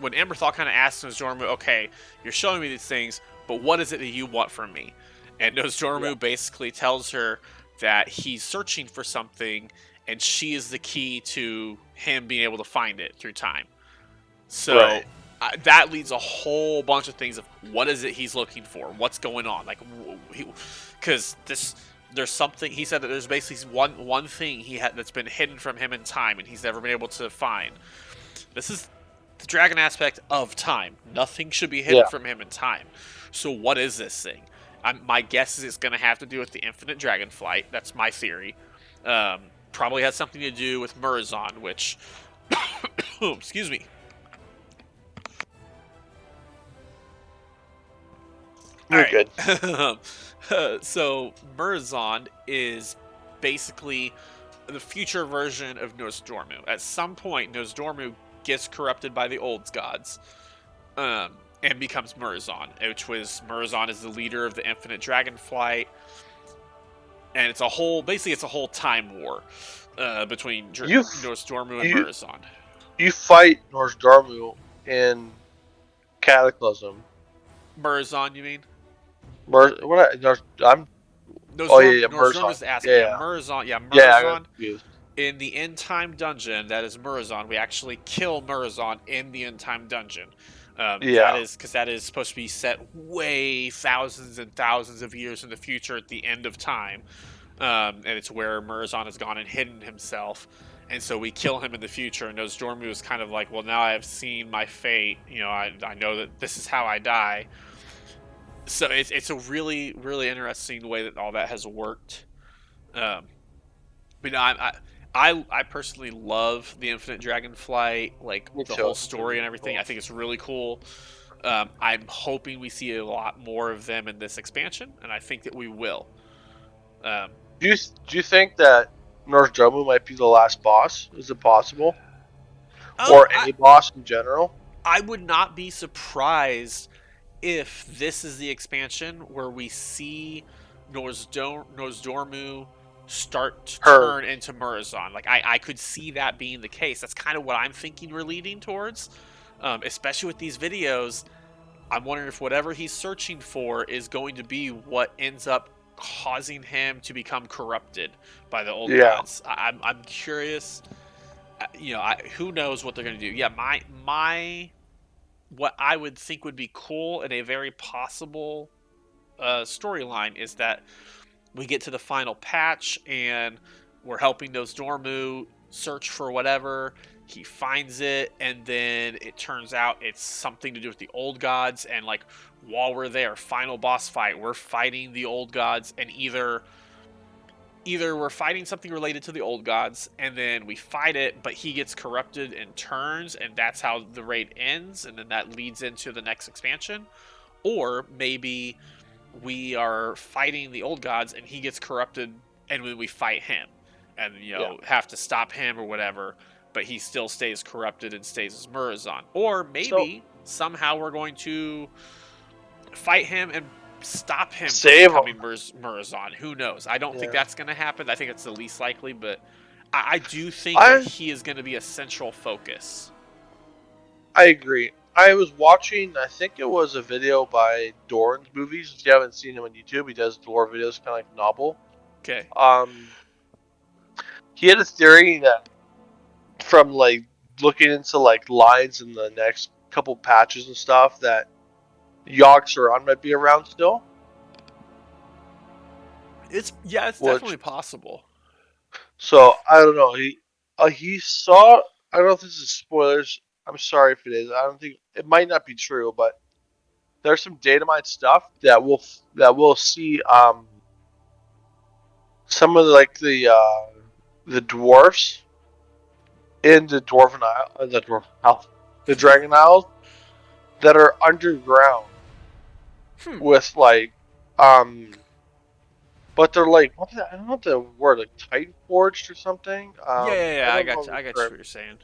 [SPEAKER 2] when Emberthal kind of asked Nozdormu, "Okay, you're showing me these things, but what is it that you want from me?" And
[SPEAKER 1] yeah,
[SPEAKER 2] Nozdormu basically tells her that he's searching for something, and she is the key to him being able to find it through time. So
[SPEAKER 1] right.
[SPEAKER 2] that leads a whole bunch of things of what is it he's looking for, what's going on, like because there's something he said that there's basically one thing he had that's been hidden from him in time, and he's never been able to find. This is the dragon aspect of time. Nothing should be hidden
[SPEAKER 1] Yeah,
[SPEAKER 2] from him in time. So what is this thing? My guess is it's going to have to do with the infinite dragon flight. That's my theory. Probably has something to do with Murazon, which, excuse me. All
[SPEAKER 1] you're
[SPEAKER 2] right.
[SPEAKER 1] good.
[SPEAKER 2] So Murazon is basically the future version of Nozdormu. At some point, Nozdormu gets corrupted by the old gods, and becomes Murazon, Murazon is the leader of the Infinite Dragonflight, and it's a whole time war between
[SPEAKER 1] You
[SPEAKER 2] Nozdormu and
[SPEAKER 1] you
[SPEAKER 2] Murazon.
[SPEAKER 1] you fight Nozdormu in Cataclysm.
[SPEAKER 2] Murazon, you mean?
[SPEAKER 1] What I'm. Oh yeah, yeah,
[SPEAKER 2] Nozdormu's
[SPEAKER 1] Murzon.
[SPEAKER 2] the asset.
[SPEAKER 1] Yeah,
[SPEAKER 2] Yeah,
[SPEAKER 1] yeah, yeah. I got
[SPEAKER 2] Murazon.
[SPEAKER 1] confused.
[SPEAKER 2] In the end time dungeon, that is Murazon. We actually kill Murazon in the end time dungeon. That
[SPEAKER 1] Yeah,
[SPEAKER 2] is because that is supposed to be set way thousands and thousands of years in the future at the end of time. And it's where Murazon has gone and hidden himself. And so we kill him in the future, and Nozdormu is kind of like, well, now I've seen my fate. I know that this is how I die. So it's a really, really interesting way that all that has worked. Um, but no, I personally love the Infinite Dragonflight, like
[SPEAKER 1] me
[SPEAKER 2] the
[SPEAKER 1] too.
[SPEAKER 2] whole
[SPEAKER 1] It's
[SPEAKER 2] story and
[SPEAKER 1] really
[SPEAKER 2] everything. I
[SPEAKER 1] cool.
[SPEAKER 2] think it's really cool. I'm hoping we see a lot more of them in this expansion, and I think that we will. Um,
[SPEAKER 1] Do you think that North might be the last boss? Is it possible,
[SPEAKER 2] um,
[SPEAKER 1] or
[SPEAKER 2] I
[SPEAKER 1] a boss in general?
[SPEAKER 2] I would not be surprised if this is the expansion where we see Nozdormu start to
[SPEAKER 1] Her,
[SPEAKER 2] turn into Murazon. Like I could see that being the case. That's kind of what I'm thinking we're leading towards. Especially with these videos, I'm wondering if whatever he's searching for is going to be what ends up causing him to become corrupted by the old
[SPEAKER 1] yeah,
[SPEAKER 2] gods. I'm curious. Who knows what they're going to do? Yeah, my what I would think would be cool and a very possible storyline is that we get to the final patch and we're helping those Dormu search for whatever. He finds it, and then it turns out it's something to do with the old gods. And like while we're there, final boss fight, we're fighting the old gods, and either we're fighting something related to the old gods and then we fight it but he gets corrupted and turns and that's how the raid ends and then that leads into the next expansion, or maybe we are fighting the old gods and he gets corrupted and when we fight him and
[SPEAKER 1] yeah.
[SPEAKER 2] have to stop him or whatever, but he still stays corrupted and stays as Murazon. Or
[SPEAKER 1] So
[SPEAKER 2] maybe somehow we're going to fight him and stop him from
[SPEAKER 1] save him.
[SPEAKER 2] becoming Murazon. Who knows? I don't think
[SPEAKER 1] Yeah,
[SPEAKER 2] that's going to happen. I think it's the least likely, but I do think that
[SPEAKER 1] I
[SPEAKER 2] he is going to be a central focus.
[SPEAKER 1] I agree. I was watching. I think it was a video by Doran's Movies. If you haven't seen him on YouTube, he does lore videos, kind of like novel.
[SPEAKER 2] Okay.
[SPEAKER 1] Um, he had a theory that from like looking into like lines in the next couple patches and stuff that Yogg-Saron might be around still.
[SPEAKER 2] It's
[SPEAKER 1] Which
[SPEAKER 2] definitely possible.
[SPEAKER 1] so I don't know. He saw. I don't know if this is spoilers. I'm sorry if it is. I don't think it might not be true, but there's some data mine stuff that we'll see some of the dwarfs in the dwarven isle, the dwarf isle, the dragon isles that are underground
[SPEAKER 2] Hmm.
[SPEAKER 1] with like um but they're like I don't know what the word, like Titan forged or something.
[SPEAKER 2] Yeah.
[SPEAKER 1] I
[SPEAKER 2] I
[SPEAKER 1] don't
[SPEAKER 2] got
[SPEAKER 1] know
[SPEAKER 2] you.
[SPEAKER 1] the
[SPEAKER 2] I got you.
[SPEAKER 1] term.
[SPEAKER 2] What you're saying.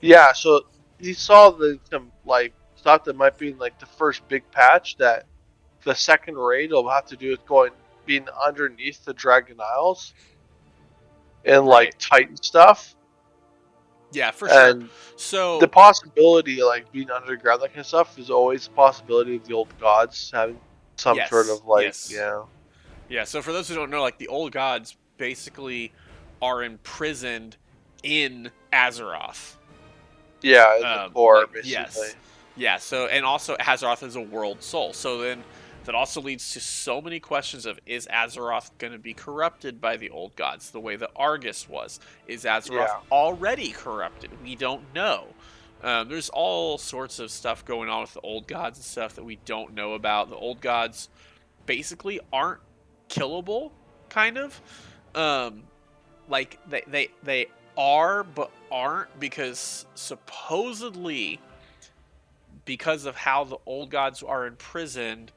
[SPEAKER 1] Yeah, so he saw some like stuff that might be in like the first big patch that the second raid will have to do with going being underneath the Dragon Isles and
[SPEAKER 2] Right.
[SPEAKER 1] like Titan stuff.
[SPEAKER 2] Yeah, for sure.
[SPEAKER 1] And the
[SPEAKER 2] So
[SPEAKER 1] possibility of like being underground, that kind of stuff, is always a possibility of the old gods having some sort
[SPEAKER 2] yes,
[SPEAKER 1] of like,
[SPEAKER 2] yes,
[SPEAKER 1] yeah,
[SPEAKER 2] yeah. So for those who don't know, like the old gods basically are imprisoned in Azeroth.
[SPEAKER 1] yeah, in the core
[SPEAKER 2] Like
[SPEAKER 1] basically.
[SPEAKER 2] yes, yeah. So and also Azeroth is a world soul. So then that also leads to so many questions of is Azeroth going to be corrupted by the old gods the way that Argus was? Is Azeroth
[SPEAKER 1] Yeah,
[SPEAKER 2] already corrupted? We don't know. There's all sorts of stuff going on with the old gods and stuff that we don't know about. The old gods basically aren't killable, kind of. Um, like they are but aren't because supposedly because of how the old gods are imprisoned,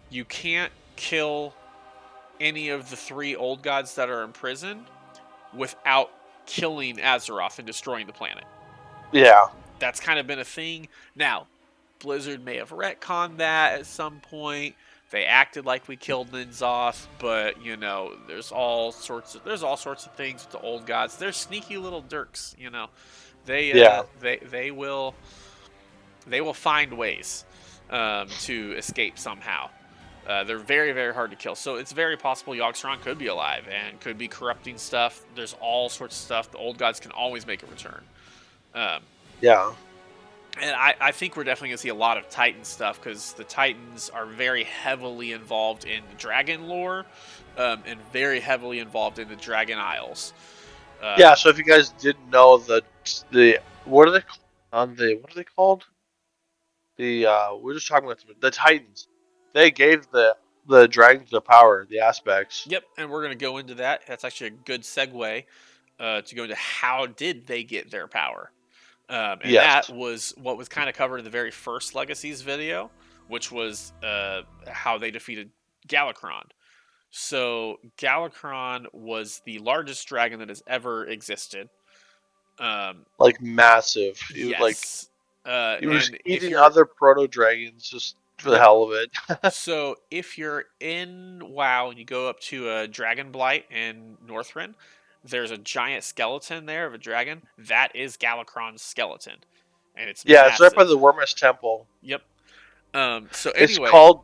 [SPEAKER 2] you can't kill any of the three old gods that are imprisoned without killing Azeroth and destroying the planet.
[SPEAKER 1] yeah,
[SPEAKER 2] That's kind of been a thing. Now, Blizzard may have retconned that at some point. They acted like we killed Ninzoth, but there's all sorts of things with the old gods. They're sneaky little dirks,
[SPEAKER 1] yeah,
[SPEAKER 2] They will find ways to escape somehow. They're very, very hard to kill. So it's very possible Yogg-Saron could be alive and could be corrupting stuff. There's all sorts of stuff. The old gods can always make a return. Um,
[SPEAKER 1] yeah,
[SPEAKER 2] and I think we're definitely going to see a lot of Titan stuff because the Titans are very heavily involved in the dragon lore and very heavily involved in the Dragon Isles.
[SPEAKER 1] yeah.
[SPEAKER 2] Um,
[SPEAKER 1] So if you guys didn't know the what are they on the what are they called? The we're just talking about the Titans. They gave the dragons the power, the aspects.
[SPEAKER 2] yep, and we're going to go into that. That's actually a good segue to go into how did they get their power. And that
[SPEAKER 1] Yes.
[SPEAKER 2] was what was kind of covered in the very first Legacies video, which was how they defeated Galakrond. So Galakrond was the largest dragon that has ever existed. Um,
[SPEAKER 1] Like massive.
[SPEAKER 2] yes.
[SPEAKER 1] He was
[SPEAKER 2] And if
[SPEAKER 1] eating
[SPEAKER 2] you're,
[SPEAKER 1] other proto dragons just for the
[SPEAKER 2] yep.
[SPEAKER 1] hell of it.
[SPEAKER 2] So if you're in WoW and you go up to a Dragon Blight in Northrend, there's a giant skeleton there of a dragon. That is Galakrond's skeleton, and it's
[SPEAKER 1] Yeah, it's right by
[SPEAKER 2] massive.
[SPEAKER 1] the Wormest Temple.
[SPEAKER 2] Yep. So
[SPEAKER 1] It's
[SPEAKER 2] anyway,
[SPEAKER 1] called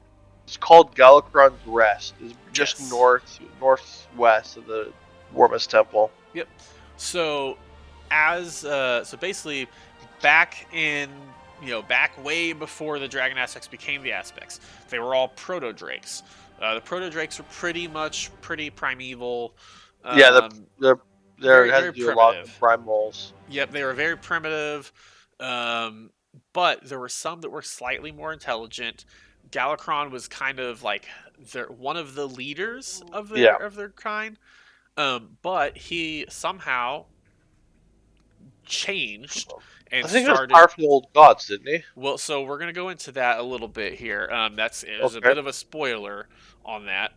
[SPEAKER 1] it's called Galakron's Rest. It's just
[SPEAKER 2] yes.
[SPEAKER 1] northwest of the Wormest Temple.
[SPEAKER 2] Yep. So so basically back in back way before the dragon aspects became the aspects, they were all proto drakes. The proto drakes were pretty primeval,
[SPEAKER 1] Yeah,
[SPEAKER 2] um,
[SPEAKER 1] there it has
[SPEAKER 2] very
[SPEAKER 1] to do a lot with the
[SPEAKER 2] primitive.
[SPEAKER 1] primals.
[SPEAKER 2] Yep, they were very primitive, um, but there were some that were slightly more intelligent. Galakron was kind of like one of the leaders
[SPEAKER 1] Yeah,
[SPEAKER 2] of their kind, but he somehow changed and
[SPEAKER 1] I think it was
[SPEAKER 2] started.
[SPEAKER 1] powerful old gods, didn't he?
[SPEAKER 2] Well, so we're gonna go into that a little bit here. There's a
[SPEAKER 1] Okay,
[SPEAKER 2] bit of a spoiler on that,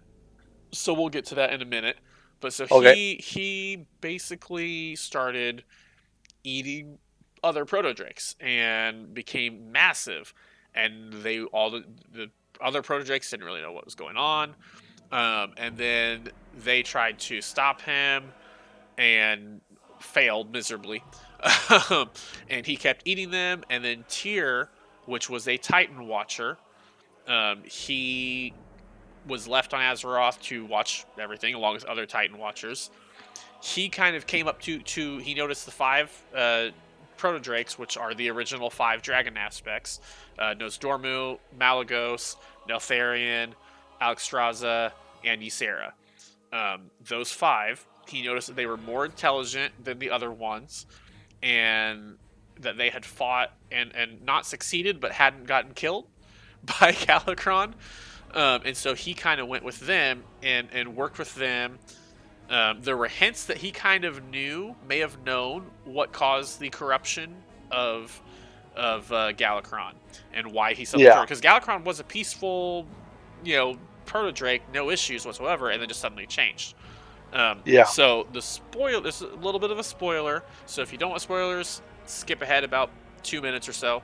[SPEAKER 2] so we'll get to that in a minute. But so
[SPEAKER 1] okay,
[SPEAKER 2] he basically started eating other proto drakes and became massive, and the other proto drakes didn't really know what was going on. And then they tried to stop him and failed miserably. And he kept eating them. And then Tyr, which was a Titan Watcher, he was left on Azeroth to watch everything along with other Titan Watchers. He kind of came up to he noticed the five proto drakes, which are the original five dragon aspects: Nosdormu, Malagos, Neltharion, Alexstrasza, and Ysera. Those five, he noticed that they were more intelligent than the other ones, and that they had fought and not succeeded, but hadn't gotten killed by Galakrond. And so he kind of went with them and worked with them. There were hints that he kind of may have known what caused the corruption of Galakrond and why he suddenly
[SPEAKER 1] yeah,
[SPEAKER 2] turned. Because Galakrond was a peaceful, proto drake, no issues whatsoever, and then just suddenly changed.
[SPEAKER 1] yeah.
[SPEAKER 2] So there's a little bit of a spoiler. So if you don't want spoilers, skip ahead about 2 minutes or so.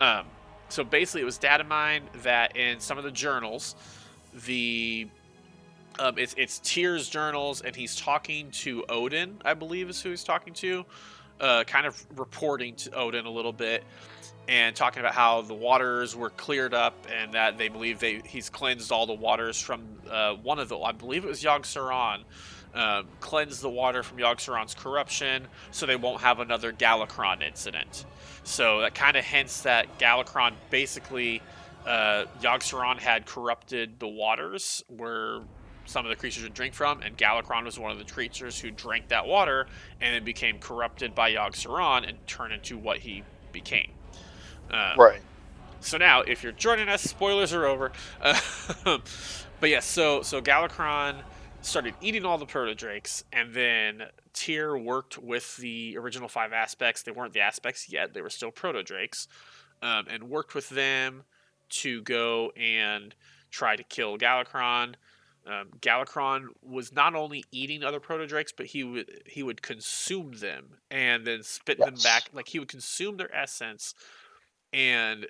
[SPEAKER 2] Um, so basically, it was data mined that in some of the journals, the it's Tyr's journals, and he's talking to Odin, I believe is who he's talking to, kind of reporting to Odin a little bit, and talking about how the waters were cleared up and that they believe he's cleansed all the waters from one of the, I believe it was Yogg Saron, cleansed the water from Yogg Saron's corruption so they won't have another Galakrond incident. So that kind of hints that Galakrond basically, Yogg Saron had corrupted the waters where some of the creatures would drink from, and Galakrond was one of the creatures who drank that water and then became corrupted by Yogg Saron and turned into what he became. Um,
[SPEAKER 1] Right.
[SPEAKER 2] so now, if you're joining us, spoilers are over. But yeah, so Galakrond started eating all the proto drakes, and then Tyr worked with the original five aspects. They weren't the aspects yet; they were still proto drakes, and worked with them to go and try to kill Galakrond. Galakrond was not only eating other proto drakes, but he would consume them and then spit them
[SPEAKER 1] Yes.
[SPEAKER 2] back. Like he would consume their essence and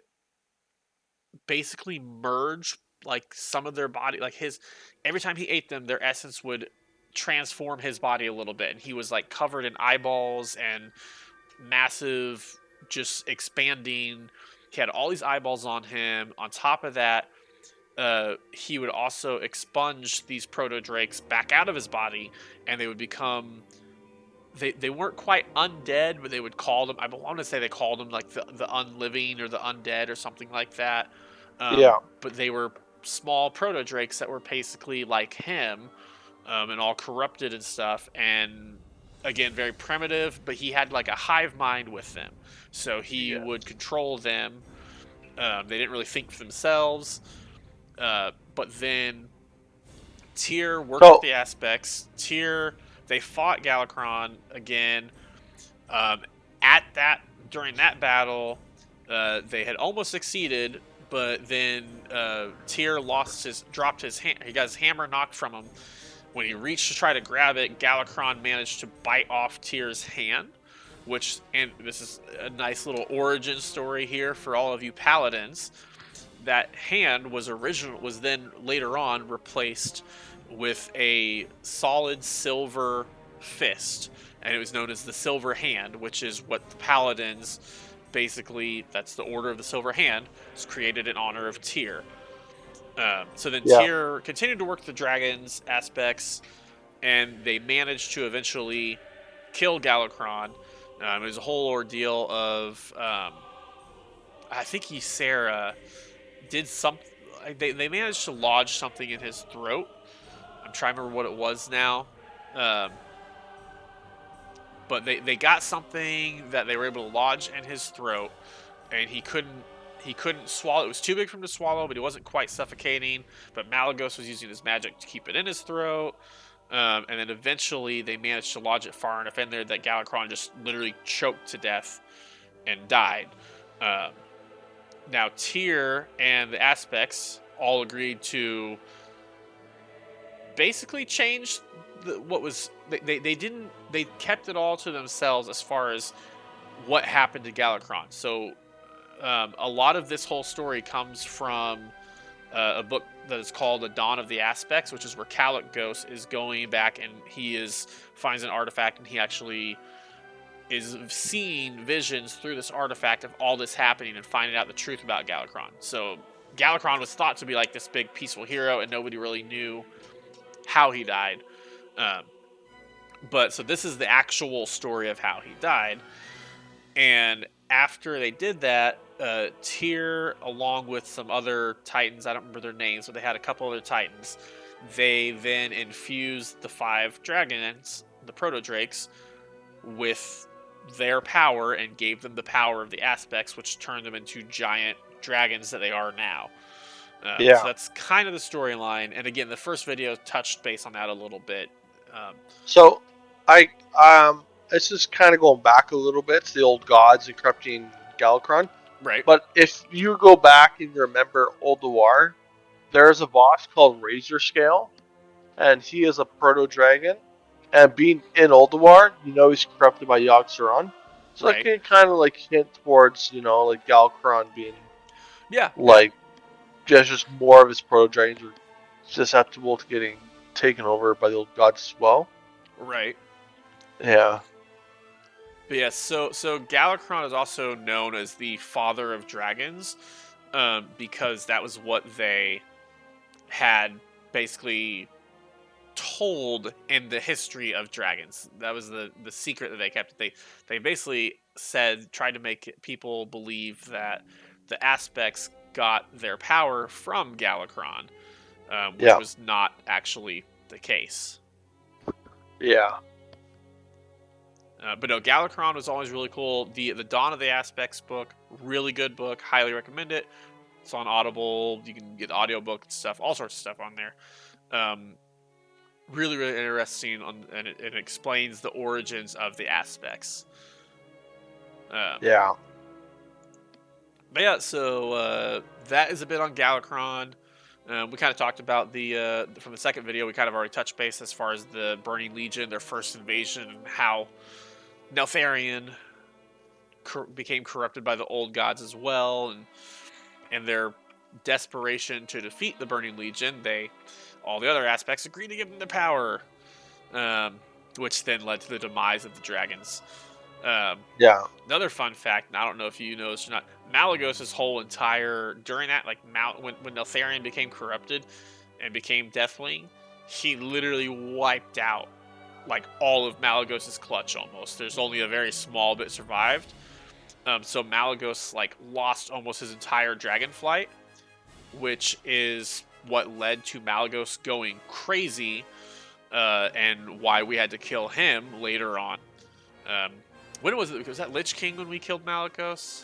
[SPEAKER 2] basically merge like some of their body, like his, every time he ate them their essence would transform his body a little bit, and he was like covered in eyeballs and massive, just expanding. He had all these eyeballs on him. On top of that, he would also expunge these proto drakes back out of his body, and they would become, they weren't quite undead, but they would call them, I want to say they called them like the unliving or the undead or something like that.
[SPEAKER 1] Yeah.
[SPEAKER 2] But they were small proto drakes that were basically like him, and all corrupted and stuff. And again, very primitive, but he had like a hive mind with them. So he
[SPEAKER 1] Yes.
[SPEAKER 2] would control them. They didn't really think for themselves. But then Tyr worked with
[SPEAKER 1] So
[SPEAKER 2] the aspects. They fought Galakrond again. Um, at that During that battle, they had almost succeeded, but then Tyr dropped his hand. He got his hammer knocked from him. When he reached to try to grab it, Galakrond managed to bite off Tyr's hand, and this is a nice little origin story here for all of you paladins. That hand was then later on replaced with a solid silver fist, and it was known as the Silver Hand, which is what the paladins basically, that's the Order of the Silver Hand, was created in honor of Tyr. So then
[SPEAKER 1] Yeah.
[SPEAKER 2] Tyr continued to work the dragons aspects, and they managed to eventually kill Galakrond. It was a whole ordeal of, I think Ysera did some. They managed to lodge something in his throat. I'm trying to remember what it was now. Um, but they got something that they were able to lodge in his throat, and he couldn't swallow. It was too big for him to swallow, but he wasn't quite suffocating. But Malagos was using his magic to keep it in his throat. And then eventually they managed to lodge it far enough in there that Galakrond just literally choked to death and died. Um, Now Tyr and the Aspects all agreed to basically change what was they kept it all to themselves as far as what happened to Galakrond. So a lot of this whole story comes from a book that is called The Dawn of the Aspects, which is where Kalecgos is going back and finds an artifact, and he actually is seeing visions through this artifact of all this happening and finding out the truth about Galakrond. So Galakrond was thought to be like this big peaceful hero, and nobody really knew how he died. Um, but so this is the actual story of how he died. And after they did that, Tyr, along with some other Titans, I don't remember their names, but they had a couple other Titans. They then infused the 5 dragons, the Proto Drakes, with their power and gave them the power of the aspects, which turned them into giant dragons that they are now. So
[SPEAKER 1] Yeah.
[SPEAKER 2] that's kind of the storyline. And again, the first video touched base on that a little bit. Um,
[SPEAKER 1] So, I it's just kind of going back a little bit to the old gods and corrupting Galakrond.
[SPEAKER 2] right,
[SPEAKER 1] But if you go back and you remember Old War, there's a boss called Razor Scale, and he is a proto dragon. And being in Old War, he's corrupted by Yogg Saron. So it
[SPEAKER 2] right.
[SPEAKER 1] can kind of like hint towards, like Galakrond being
[SPEAKER 2] Yeah, yeah,
[SPEAKER 1] like just more of his proto dragons were susceptible to getting taken over by the old gods as well.
[SPEAKER 2] right.
[SPEAKER 1] Yeah.
[SPEAKER 2] But yeah, so Galakrond is also known as the father of dragons, because that was what they had basically told in the history of dragons. That was the secret that they kept. They basically tried to make people believe that the aspects got their power from Galakrond, which
[SPEAKER 1] Yeah.
[SPEAKER 2] was not actually the case.
[SPEAKER 1] Yeah.
[SPEAKER 2] But no, Galakrond was always really cool. The Dawn of the Aspects book, really good book. Highly recommend it. It's on Audible. You can get the audiobook and stuff, all sorts of stuff on there. Really, really interesting, and it explains the origins of the aspects.
[SPEAKER 1] Yeah.
[SPEAKER 2] But yeah, so that is a bit on Galakrond. We kind of talked about from the second video. We kind of already touched base as far as the Burning Legion, their first invasion, and how Neltharion became corrupted by the old gods as well, and their desperation to defeat the Burning Legion, all the other aspects agreed to give them the power, um, which then led to the demise of the dragons. Um,
[SPEAKER 1] Yeah.
[SPEAKER 2] Another fun fact, and I don't know if you know this or not, Malagos' whole entire during that, like when Neltharion became corrupted and became Deathwing, he literally wiped out like all of Malagos' clutch almost. There's only a very small bit survived. So Malagos like lost almost his entire dragon flight, which is what led to Malagos going crazy, and why we had to kill him later on. Um, when was it? Was that Lich King when we killed Malagos?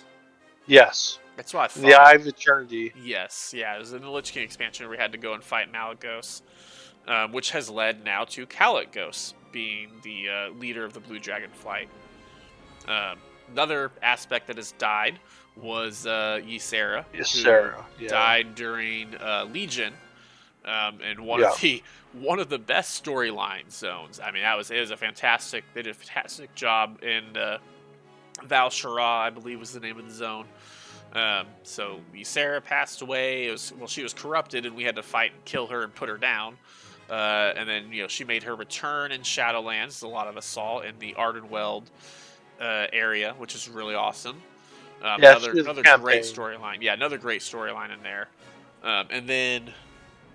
[SPEAKER 1] Yes.
[SPEAKER 2] That's what I
[SPEAKER 1] The
[SPEAKER 2] thought.
[SPEAKER 1] Eye of Eternity.
[SPEAKER 2] Yes, yeah, it was in the Lich King expansion where we had to go and fight Malagos, which has led now to Kalecgos being the leader of the Blue Dragon flight. Um, Another aspect that has died was Ysera,
[SPEAKER 1] Yes,
[SPEAKER 2] who
[SPEAKER 1] Sarah. Yeah.
[SPEAKER 2] died during Legion, and
[SPEAKER 1] Yeah.
[SPEAKER 2] one of the best storyline zones. I mean, it was a fantastic. They did a fantastic job in Val Shara, I believe was the name of the zone. So Ysera passed away. She was corrupted, and we had to fight and kill her and put her down. And then she made her return in Shadowlands. A lot of us saw in the Ardenweld area, which is really awesome.
[SPEAKER 1] Yeah, she was a
[SPEAKER 2] Another great
[SPEAKER 1] campaign.
[SPEAKER 2] storyline. Yeah, another great storyline in there. And then,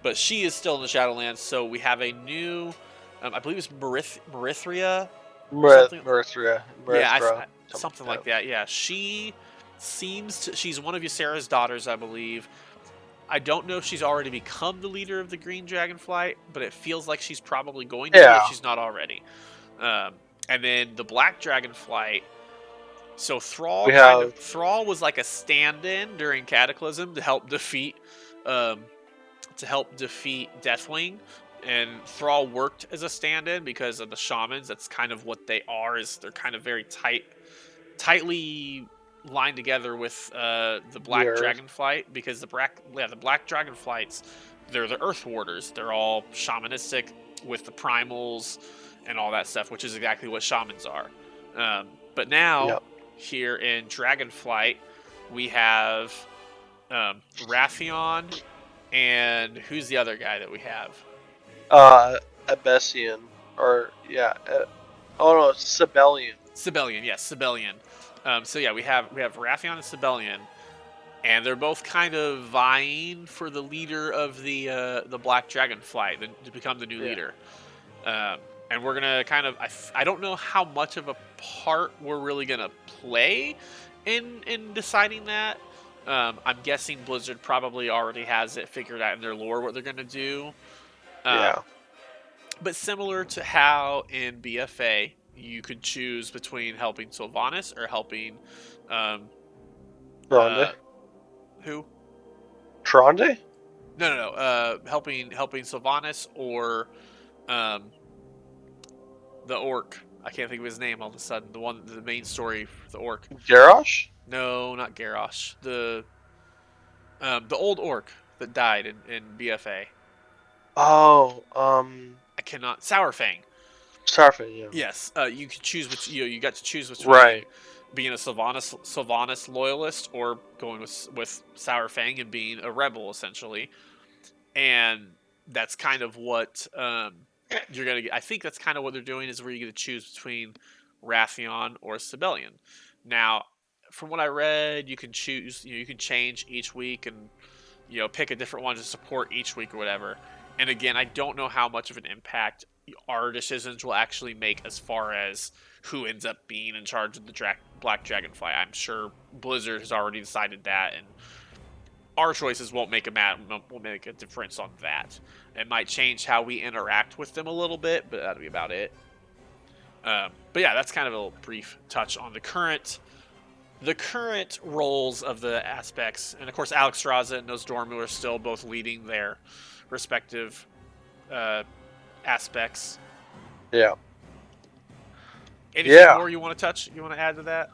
[SPEAKER 2] but she is still in the Shadowlands, so we have a new, I believe it's Marithria or something.
[SPEAKER 1] Marithra.
[SPEAKER 2] Yeah,
[SPEAKER 1] Marithra. Something
[SPEAKER 2] something
[SPEAKER 1] like
[SPEAKER 2] like that. Yeah, she's one of Ysera's daughters, I believe. I don't know if she's already become the leader of the Green Dragonflight, but it feels like she's probably going to
[SPEAKER 1] that.
[SPEAKER 2] be if
[SPEAKER 1] Yeah.
[SPEAKER 2] she's not already. And then the Black Dragonflight. So
[SPEAKER 1] We have.
[SPEAKER 2] Thrall was like a stand-in during Cataclysm to help defeat um, Deathwing, and Thrall worked as a stand-in because of the shamans. That's kind of what they are. Is they're kind of very tightly lined together with the
[SPEAKER 1] The
[SPEAKER 2] Black
[SPEAKER 1] Earth.
[SPEAKER 2] Dragonflight, because the Black Dragonflights, they're the Earth Warders. They're all shamanistic with the primals and all that stuff, which is exactly what shamans are. But now
[SPEAKER 1] Yep.
[SPEAKER 2] here in Dragonflight, we have Raffion, and who's the other guy that we have?
[SPEAKER 1] Abessian. Or, yeah. Oh, no, Sibelian.
[SPEAKER 2] Sibelian, yes, Sibelian. So yeah, we have Raffion and Sibelian, and they're both kind of vying for the leader of the Black Dragonflight to become the new
[SPEAKER 1] Yeah.
[SPEAKER 2] leader. Um, and we're gonna kind of I don't know how much of a part we're really gonna play in deciding that. I'm guessing Blizzard probably already has it figured out in their lore what they're gonna do. Um,
[SPEAKER 1] Yeah.
[SPEAKER 2] but similar to how in BFA you could choose between helping Sylvanas or helping um,
[SPEAKER 1] Tronde.
[SPEAKER 2] uh, who?
[SPEAKER 1] Tronde?
[SPEAKER 2] No. Helping Sylvanas or um, the orc. I can't think of his name all of a sudden. The main story, the orc.
[SPEAKER 1] Garrosh?
[SPEAKER 2] No, not Garrosh. The old orc that died in BFA.
[SPEAKER 1] Oh,
[SPEAKER 2] I cannot. Sourfang.
[SPEAKER 1] Sarfin, yeah.
[SPEAKER 2] Yes, you could choose. You got to choose between
[SPEAKER 1] Right.
[SPEAKER 2] being a Sylvanas loyalist or going with Sourfang and being a rebel, essentially. And that's kind of what you're gonna get. I think that's kind of what they're doing, is where you get to choose between Raffion or Sibelian. Now, from what I read, you can choose. You can change each week and pick a different one to support each week or whatever. And again, I don't know how much of an impact our decisions will actually make as far as who ends up being in charge of the Black Dragonfly. I'm sure Blizzard has already decided that, and our choices won't make a difference on that. It might change how we interact with them a little bit, but that'll be about it. But yeah, that's kind of a brief touch on the current roles of the aspects, and of course, Alex Raza and Nosdormu are still both leading their respective uh, aspects.
[SPEAKER 1] Yeah.
[SPEAKER 2] Anything
[SPEAKER 1] Yeah.
[SPEAKER 2] more you want to touch? You want to add to that?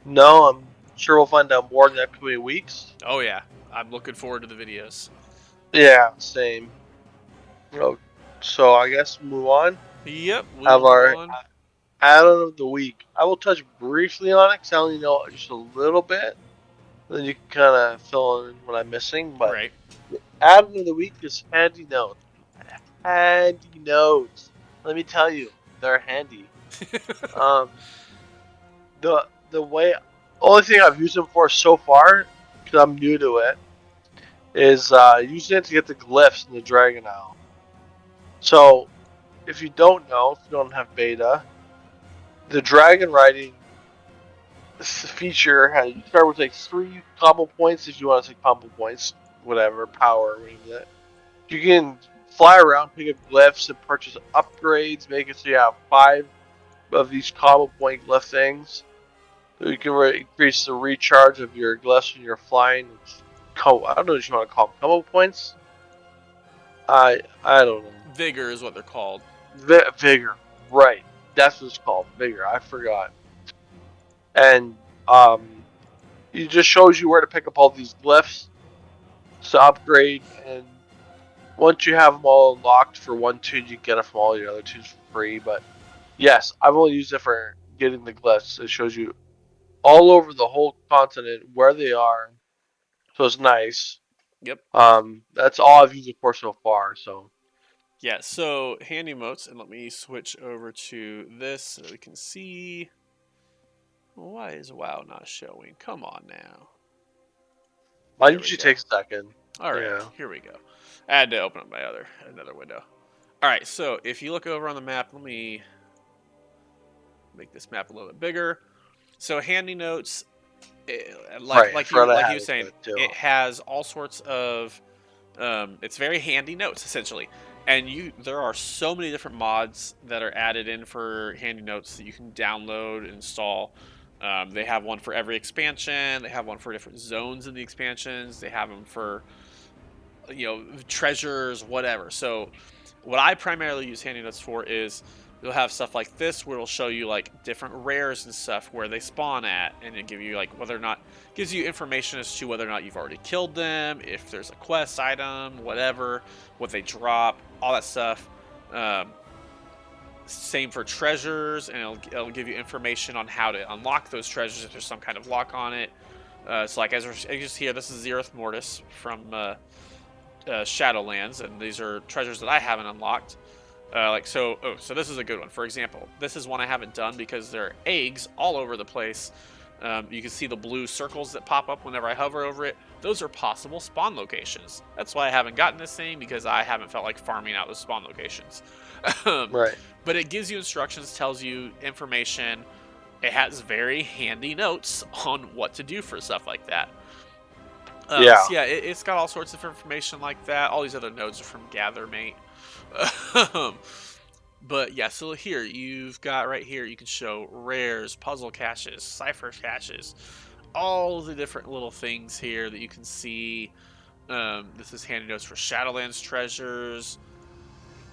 [SPEAKER 1] No, I'm sure we'll find out more in the upcoming weeks.
[SPEAKER 2] Oh yeah, I'm looking forward to the videos.
[SPEAKER 1] Yeah, same. Oh, so I guess move on.
[SPEAKER 2] Yep, we will
[SPEAKER 1] Have
[SPEAKER 2] move
[SPEAKER 1] our
[SPEAKER 2] on.
[SPEAKER 1] add-on of the week. I will touch briefly on it because I only know just a little bit. Then you can kind of fill in what I'm missing. But
[SPEAKER 2] Right.
[SPEAKER 1] add-on of the week is handy notes. Handy notes. Let me tell you, they're handy. Um, the way only thing I've used them for so far, because I'm new to it, is using it to get the glyphs in the Dragon Isle. So if you don't know, if you don't have beta, the dragon riding feature has, you start with like 3 combo points if you want to take combo points, whatever, power, whatever that. You can fly around, pick up glyphs, and purchase upgrades, make it so you have 5 of these combo point glyph things. So you can increase the recharge of your glyphs when you're flying. I don't know what you want to call them. Combo points? I don't know.
[SPEAKER 2] Vigor is what they're called.
[SPEAKER 1] Vigor. Right. That's what it's called. Vigor. I forgot. And it just shows you where to pick up all these glyphs to upgrade, and once you have them all unlocked for one tune, you get it from all your other tunes for free. But yes, I've only used it for getting the glyphs. It shows you all over the whole continent where they are, so it's nice.
[SPEAKER 2] Yep.
[SPEAKER 1] That's all I've used it for so far. So
[SPEAKER 2] Yeah, so handy motes, and let me switch over to this so we can see. Why is WoW not showing? Come on now.
[SPEAKER 1] mine
[SPEAKER 2] There we
[SPEAKER 1] usually
[SPEAKER 2] go.
[SPEAKER 1] takes a second.
[SPEAKER 2] All right,
[SPEAKER 1] Yeah.
[SPEAKER 2] here we go. I had to open up my another window. All right, so if you look over on the map, let me make this map a little bit bigger. So handy notes,
[SPEAKER 1] Right. I forgot I
[SPEAKER 2] like you
[SPEAKER 1] had
[SPEAKER 2] were
[SPEAKER 1] it
[SPEAKER 2] saying,
[SPEAKER 1] there too.
[SPEAKER 2] it has all sorts of it's very handy notes essentially, and there are so many different mods that are added in for handy notes that you can download and install. They have one for every expansion. They have one for different zones in the expansions. They have them for treasures, whatever. So what I primarily use handy notes for is you'll have stuff like this where it'll show you like different rares and stuff where they spawn at, and it give you like whether or not gives you information as to whether or not you've already killed them, if there's a quest item, whatever, what they drop, all that stuff. Um, Same for treasures, and it'll give you information on how to unlock those treasures if there's some kind of lock on it. So like as you see here, this is Zeroth Mortis from Shadowlands, and these are treasures that I haven't unlocked. So this is a good one. For example, this is one I haven't done because there are eggs all over the place. You can see the blue circles that pop up whenever I hover over it. Those are possible spawn locations. That's why I haven't gotten this thing, because I haven't felt like farming out those spawn locations. um,
[SPEAKER 1] Right.
[SPEAKER 2] but it gives you instructions, tells you information. It has very handy notes on what to do for stuff like that.
[SPEAKER 1] Yeah.
[SPEAKER 2] So yeah, it's got all sorts of information like that. All these other nodes are from GatherMate. Um, but yeah, so here you've got right here, you can show rares, puzzle caches, cipher caches, all the different little things here that you can see. This is handy notes for Shadowlands treasures.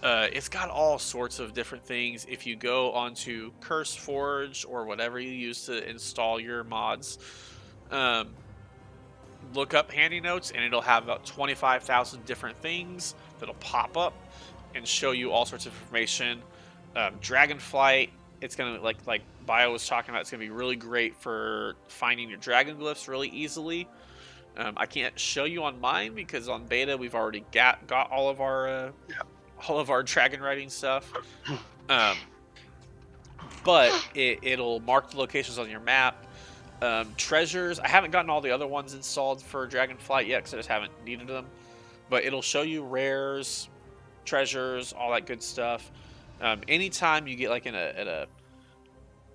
[SPEAKER 2] It's got all sorts of different things. If you go onto CurseForge or whatever you use to install your mods, um, look up handy notes, and it'll have about 25,000 different things that'll pop up and show you all sorts of information. Dragonflight, it's gonna like Bio was talking about. It's gonna be really great for finding your dragon glyphs really easily. I can't show you on mine because on beta we've already got all of our dragon writing stuff. Um, but it'll mark the locations on your map. Treasures, I haven't gotten all the other ones installed for Dragonflight yet because I just haven't needed them. But it'll show you rares, treasures, all that good stuff. Anytime you get like in a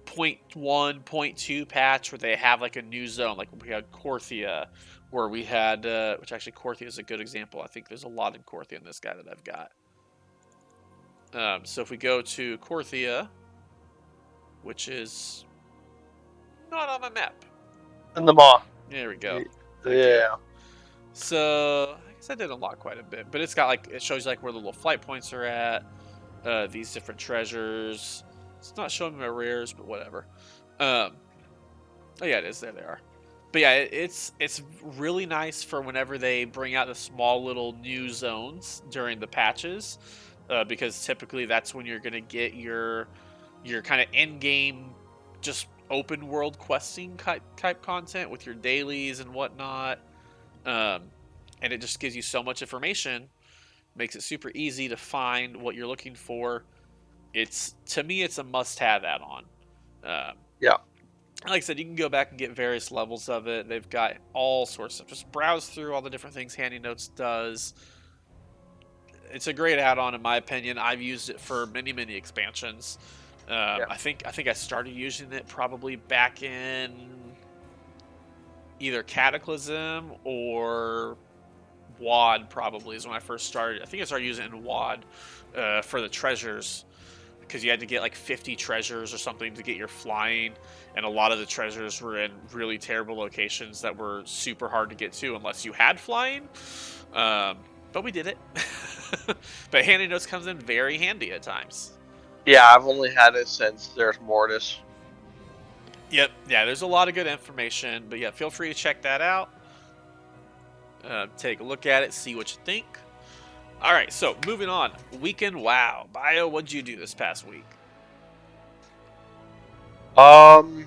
[SPEAKER 2] point 1, point 2 patch where they have like a new zone, like we had Korthia, where we had, which actually Korthia is a good example. I think there's a lot in Korthia in this guy that I've got. So if we go to Korthia, which is not on my map.
[SPEAKER 1] And the moth.
[SPEAKER 2] There we go. Thank you.
[SPEAKER 1] Yeah.
[SPEAKER 2] So I guess I did unlock quite a bit, but it's got like, it shows like where the little flight points are at, these different treasures. It's not showing me my rares, but whatever. Oh yeah, it is. There they are. But yeah, it's really nice for whenever they bring out the small little new zones during the patches, because typically that's when you're gonna get your kind of end game, just open world questing type content with your dailies and whatnot. Um, and it just gives you so much information, makes it super easy to find what you're looking for. To me, it's a must-have add-on.
[SPEAKER 1] Yeah.
[SPEAKER 2] Like I said, you can go back and get various levels of it. They've got all sorts of, just browse through all the different things Handy Notes does. It's a great add-on in my opinion. I've used it for many expansions.
[SPEAKER 1] Yeah.
[SPEAKER 2] I think I started using it probably back in either Cataclysm or WAD. Probably is when I first started. I think I started using it in WAD for the treasures, because you had to get like 50 treasures or something to get your flying, and a lot of the treasures were in really terrible locations that were super hard to get to unless you had flying. But we did it. But Handy Notes comes in very handy at times.
[SPEAKER 1] Yeah, I've only had it since there's Mortis.
[SPEAKER 2] Yep. Yeah, there's a lot of good information, but yeah, feel free to check that out. Take a look at it, see what you think. All right, so moving on. Weekend WoW. Bio, what'd you do this past week?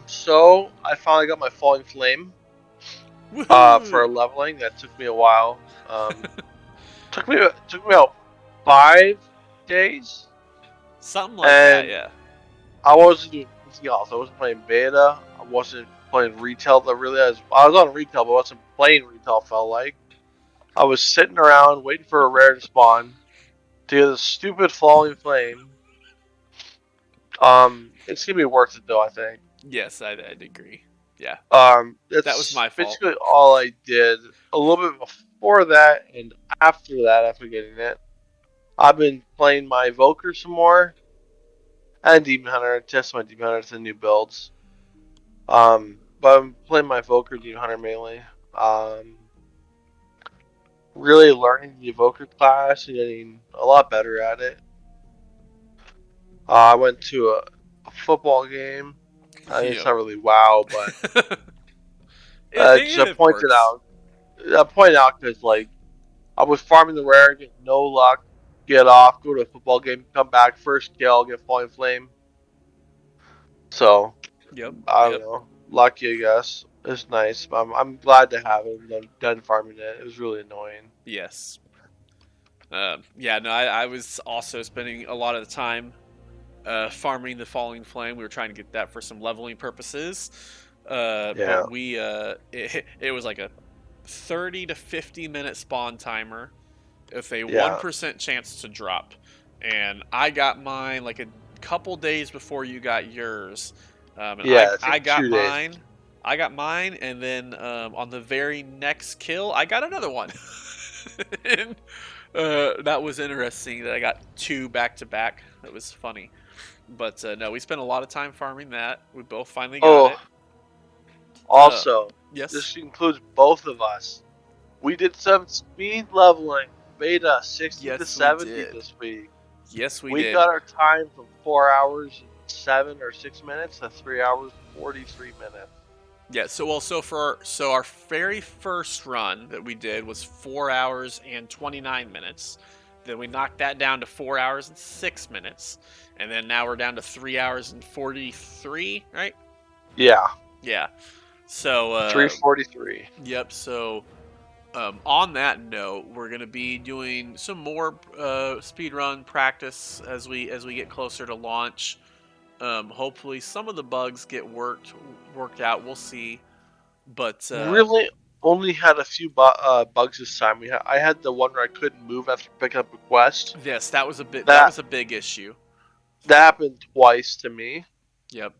[SPEAKER 1] So I finally got my Falling Flame. For
[SPEAKER 2] Woohoo!
[SPEAKER 1] leveling. That took me a while. Took me about 5 days,
[SPEAKER 2] Something like that,
[SPEAKER 1] and
[SPEAKER 2] yeah.
[SPEAKER 1] I wasn't doing anything else. I wasn't playing beta. I wasn't playing retail. That really I was on retail, but I wasn't playing retail. Felt like I was sitting around waiting for a rare to spawn to get a stupid Falling Flame. It's gonna be worth it though. I think.
[SPEAKER 2] Yes, I'd agree. Yeah, that was
[SPEAKER 1] That's
[SPEAKER 2] my fault.
[SPEAKER 1] basically all I did. A little bit before that, and after that, after getting it, I've been playing my Evoker some more and Demon Hunter. Test my Demon Hunter to new builds. But I'm playing my Evoker Demon Hunter mainly. Really learning the Evoker class and getting a lot better at it. I went to a football game. I mean, it's
[SPEAKER 2] Yep.
[SPEAKER 1] not really WoW, but just I
[SPEAKER 2] It
[SPEAKER 1] pointed
[SPEAKER 2] works.
[SPEAKER 1] out. I pointed out because like I was farming the rare, get no luck, get off, go to a football game, come back, first kill, get Falling Flame. So
[SPEAKER 2] Yep.
[SPEAKER 1] I don't
[SPEAKER 2] Yep.
[SPEAKER 1] know, lucky I guess. It's nice. I'm glad to have it. I'm done farming it. It was really annoying.
[SPEAKER 2] Yes. Yeah. No, I was also spending a lot of the time farming the Falling Flame. We were trying to get that for some leveling purposes.
[SPEAKER 1] Yeah,
[SPEAKER 2] But it was like a 30 to 50 minute spawn timer with a
[SPEAKER 1] yeah,
[SPEAKER 2] 1% chance to drop. And I got mine like a couple days before you got yours. And
[SPEAKER 1] yeah. It's
[SPEAKER 2] I
[SPEAKER 1] like
[SPEAKER 2] got
[SPEAKER 1] 2 days.
[SPEAKER 2] mine. I got mine, and then on the very next kill, I got another one. And that was interesting that I got two back to back. That was funny. But no, we spent a lot of time farming that. We both finally got
[SPEAKER 1] Oh,
[SPEAKER 2] it. Uh,
[SPEAKER 1] also,
[SPEAKER 2] yes.
[SPEAKER 1] this includes both of us. We did some speed leveling, beta 60 to
[SPEAKER 2] Yes, we
[SPEAKER 1] 70
[SPEAKER 2] did.
[SPEAKER 1] this week.
[SPEAKER 2] Yes, we
[SPEAKER 1] We
[SPEAKER 2] did.
[SPEAKER 1] got our time from 4 hours and 7 or 6 minutes to 3 hours 43 minutes.
[SPEAKER 2] Yeah, so our very first run that we did was 4 hours and 29 minutes. Then we knocked that down to 4 hours and 6 minutes, and then now we're down to 3 hours and 43. Right?
[SPEAKER 1] Yeah,
[SPEAKER 2] Yeah. So
[SPEAKER 1] 3:43.
[SPEAKER 2] yep. So on that note, we're gonna be doing some more speed run practice as we get closer to launch. Hopefully, some of the bugs get worked out. We'll see. But
[SPEAKER 1] Really only had a few bugs this time. I had the one where I couldn't move after picking up a quest.
[SPEAKER 2] yes, that
[SPEAKER 1] That
[SPEAKER 2] was a big issue.
[SPEAKER 1] that happened twice to me.
[SPEAKER 2] Yep.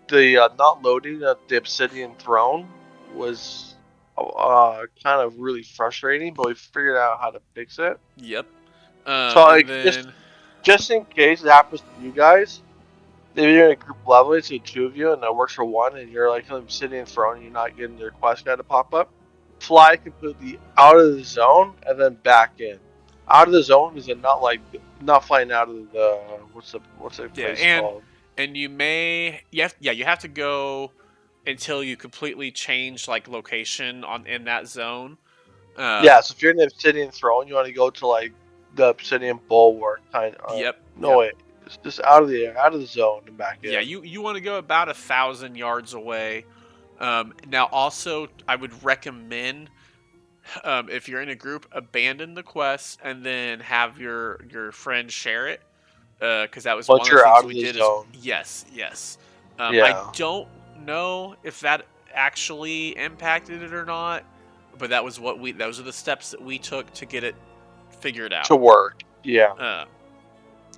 [SPEAKER 1] The not loading of the Obsidian Throne was kind of really frustrating, but we figured out how to fix it.
[SPEAKER 2] Yep.
[SPEAKER 1] So
[SPEAKER 2] And
[SPEAKER 1] like
[SPEAKER 2] then
[SPEAKER 1] just in case it happens to you guys, if you're in a group leveling, so two of you, and it works for one, and you're like sitting in throne, and you're not getting your quest guide to pop up, fly completely out of the zone and then back in. Out of the zone is it not like not flying out of the what's the
[SPEAKER 2] yeah,
[SPEAKER 1] place called?
[SPEAKER 2] and you have to go until you completely change like location on in that zone.
[SPEAKER 1] Yeah,
[SPEAKER 2] Um.
[SPEAKER 1] so if you're in the Obsidian Throne, you want to go to like the Obsidian Bulwark kind.
[SPEAKER 2] Yep.
[SPEAKER 1] No
[SPEAKER 2] Yep.
[SPEAKER 1] wait, it's just out of the zone and back
[SPEAKER 2] Yeah.
[SPEAKER 1] in.
[SPEAKER 2] You want to go about 1,000 yards away. Now, also, I would recommend if you're in a group, abandon the quest and then have your friend share it. Because that was one
[SPEAKER 1] Once
[SPEAKER 2] of the
[SPEAKER 1] you're
[SPEAKER 2] things
[SPEAKER 1] out
[SPEAKER 2] we
[SPEAKER 1] of the
[SPEAKER 2] did. Is
[SPEAKER 1] zone,
[SPEAKER 2] yes. I
[SPEAKER 1] yeah,
[SPEAKER 2] don't know if that actually impacted it or not, but those are the steps that we took to get it figured out.
[SPEAKER 1] to work, yeah.
[SPEAKER 2] Uh,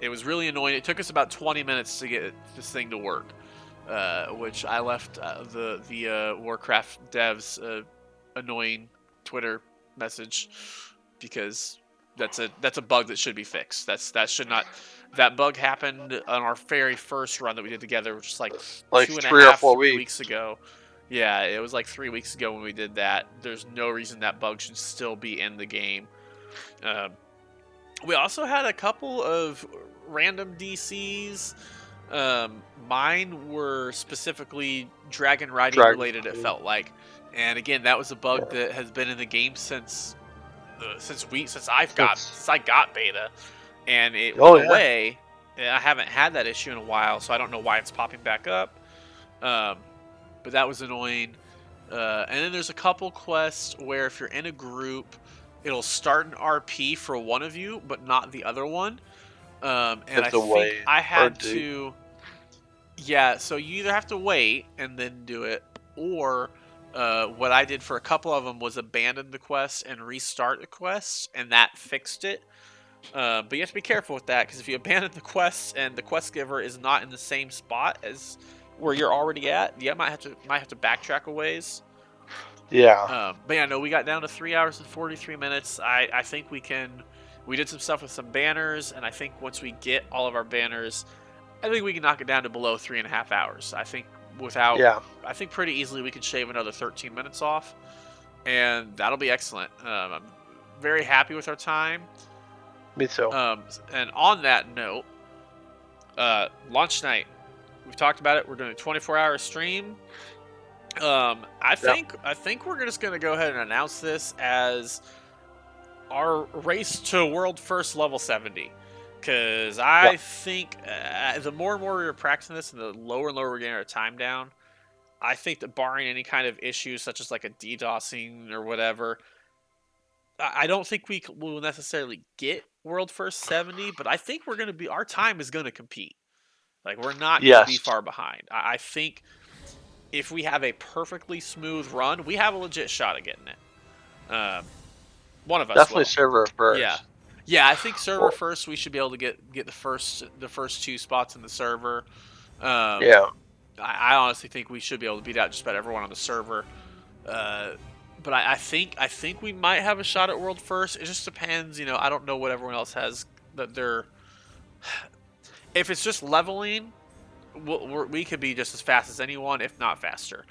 [SPEAKER 2] it was really annoying. It took us about 20 minutes to get this thing to work, which I left the Warcraft devs annoying Twitter message because that's a bug that should be fixed. That should not. That bug happened on our very first run that we did together, which is like
[SPEAKER 1] Like
[SPEAKER 2] two and a
[SPEAKER 1] 3 or
[SPEAKER 2] half,
[SPEAKER 1] 4
[SPEAKER 2] 3 weeks
[SPEAKER 1] weeks.
[SPEAKER 2] ago. Yeah, it was like 3 weeks ago when we did that. There's no reason that bug should still be in the game. Um, we also had a couple of random DCs Mine were specifically dragon riding
[SPEAKER 1] Dragon
[SPEAKER 2] related. It
[SPEAKER 1] fighting.
[SPEAKER 2] felt like, and again, that was a bug
[SPEAKER 1] Yeah.
[SPEAKER 2] that has been in the game since since
[SPEAKER 1] Since.
[SPEAKER 2] I got beta, and it
[SPEAKER 1] Oh
[SPEAKER 2] went
[SPEAKER 1] yeah.
[SPEAKER 2] away. And I haven't had that issue in a while, so I don't know why it's popping back up. Um, but that was annoying. And then there's a couple quests where if you're in a group, it'll start an RP for one of you, but not the other one.
[SPEAKER 1] You
[SPEAKER 2] And
[SPEAKER 1] have
[SPEAKER 2] I
[SPEAKER 1] to
[SPEAKER 2] think
[SPEAKER 1] wait
[SPEAKER 2] I
[SPEAKER 1] or
[SPEAKER 2] had
[SPEAKER 1] do.
[SPEAKER 2] to, yeah. So you either have to wait and then do it, or what I did for a couple of them was abandon the quest and restart the quest, and that fixed it. But you have to be careful with that because if you abandon the quest and the quest giver is not in the same spot as where you're already at, you might have to backtrack a ways.
[SPEAKER 1] Yeah.
[SPEAKER 2] But yeah, no, we got down to 3 hours and 43 minutes. I think we can. We did some stuff with some banners, and I think once we get all of our banners, I think we can knock it down to below 3.5 hours. I think without,
[SPEAKER 1] Yeah.
[SPEAKER 2] I think pretty easily we could shave another 13 minutes off, and that'll be excellent. I'm very happy with our time.
[SPEAKER 1] Me too.
[SPEAKER 2] And on that note, launch night. We've talked about it. We're doing a 24-hour stream.
[SPEAKER 1] Yeah.
[SPEAKER 2] I think we're just gonna go ahead and announce this as our race to world first level 70. Because
[SPEAKER 1] Yeah.
[SPEAKER 2] I think the more and more we're practicing this, and the lower and lower we're getting our time down, I think that barring any kind of issues such as like a DDoSing or whatever, I don't think will necessarily get world first 70. But I think we're gonna be our time is gonna compete. Like we're not gonna be
[SPEAKER 1] Yes.
[SPEAKER 2] far behind. I think if we have a perfectly smooth run, we have a legit shot at getting it. One of us
[SPEAKER 1] Definitely
[SPEAKER 2] will.
[SPEAKER 1] server
[SPEAKER 2] Yeah,
[SPEAKER 1] first.
[SPEAKER 2] yeah. I think server
[SPEAKER 1] Well,
[SPEAKER 2] first. We should be able to get the first two spots in the server. Um,
[SPEAKER 1] yeah.
[SPEAKER 2] I honestly think we should be able to beat out just about everyone on the server. Uh, but I think we might have a shot at world first. It just depends. You know, I don't know what everyone else has that they're. If it's just leveling, we could be just as fast as anyone, if not faster.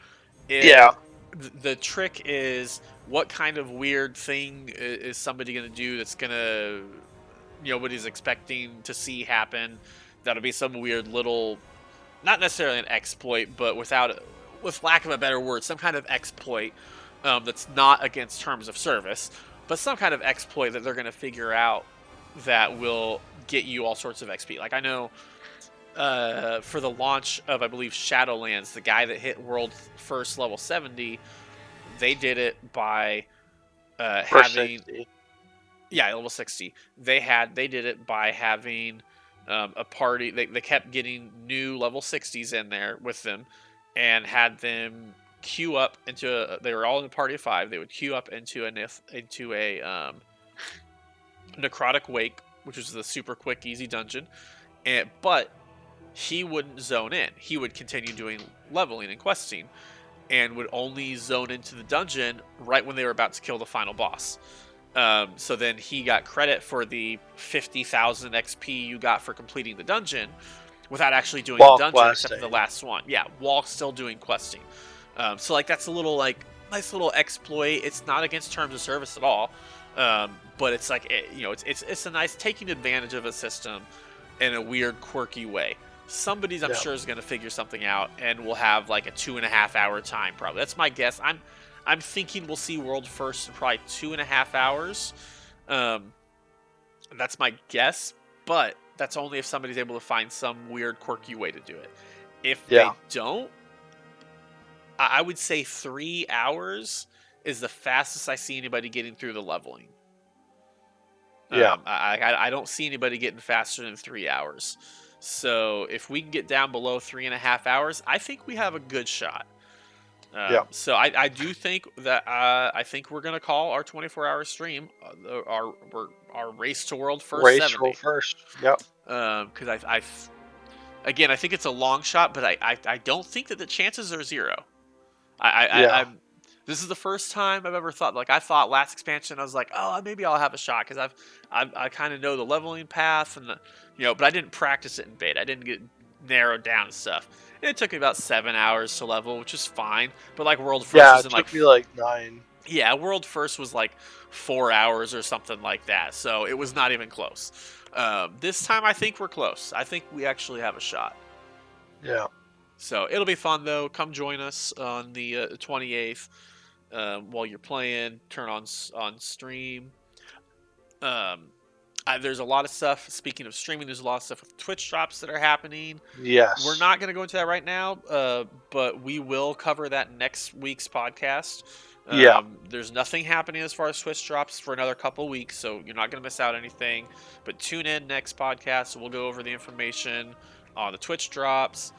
[SPEAKER 1] Yeah.
[SPEAKER 2] If the trick is what kind of weird thing is somebody going to do that's going to nobody's expecting to see happen. That'll be some weird little, not necessarily an exploit, but with lack of a better word, some kind of exploit that's not against terms of service, but some kind of exploit that they're going to figure out that will get you all sorts of XP. Like I know for the launch of I believe Shadowlands, the guy that hit world first level 70, they did it by
[SPEAKER 1] First
[SPEAKER 2] having
[SPEAKER 1] 60.
[SPEAKER 2] level 60. They did it by having a party. They kept getting new level 60s in there with them, and had them queue up into. They were all in a party of 5. They would queue up into a necrotic wake, which was the super quick, easy dungeon. But he wouldn't zone in. He would continue doing leveling and questing, and would only zone into the dungeon right when they were about to kill the final boss. So then he got credit for the 50,000 XP you got for completing the dungeon without actually doing the
[SPEAKER 1] Wall
[SPEAKER 2] dungeon, except for the
[SPEAKER 1] questing.
[SPEAKER 2] last one. Yeah, while still doing questing. So like that's a little like nice little exploit. It's not against terms of service at all, but it's like it's a nice taking advantage of a system in a weird, quirky way. Somebody's I'm
[SPEAKER 1] Yeah.
[SPEAKER 2] sure is going to figure something out, and we'll have like a 2.5 hour time probably. That's my guess. I'm thinking we'll see world first in probably 2.5 hours. Um, that's my guess, but that's only if somebody's able to find some weird, quirky way to do it. If
[SPEAKER 1] Yeah.
[SPEAKER 2] they don't, I would say 3 hours is the fastest I see anybody getting through the leveling.
[SPEAKER 1] Yeah.
[SPEAKER 2] I don't see anybody getting faster than 3 hours. So if we can get down below 3.5 hours, I think we have a good shot.
[SPEAKER 1] Yeah.
[SPEAKER 2] So I do think that I think we're gonna call our 24-hour stream our race to world first
[SPEAKER 1] Race roll
[SPEAKER 2] 70.
[SPEAKER 1] first. Yep.
[SPEAKER 2] Because again I think it's a long shot, but I don't think that the chances are zero.
[SPEAKER 1] Yeah.
[SPEAKER 2] I'm. This is the first time I've ever thought like I thought last expansion I was like, oh, maybe I'll have a shot because I kind of know the leveling path and but I didn't practice it in beta. I didn't get narrowed down and stuff. And it took me about 7 hours to level, which is fine. But like world first
[SPEAKER 1] Yeah.
[SPEAKER 2] was
[SPEAKER 1] It
[SPEAKER 2] in like
[SPEAKER 1] took me like 9.
[SPEAKER 2] yeah, world first was like 4 hours or something like that. So it was not even close. This time I think we're close. I think we actually have a shot.
[SPEAKER 1] Yeah.
[SPEAKER 2] So it'll be fun though. Come join us on the 28th while you're playing. Turn on stream. Um, there's a lot of stuff. Speaking of streaming, there's a lot of stuff with Twitch drops that are happening. We're
[SPEAKER 1] Yes.
[SPEAKER 2] not going to go into that right now, but we will cover that next week's podcast.
[SPEAKER 1] Yeah.
[SPEAKER 2] There's nothing happening as far as Twitch drops for another couple weeks, so you're not going to miss out anything. But tune in next podcast. We'll go over the information on the Twitch drops.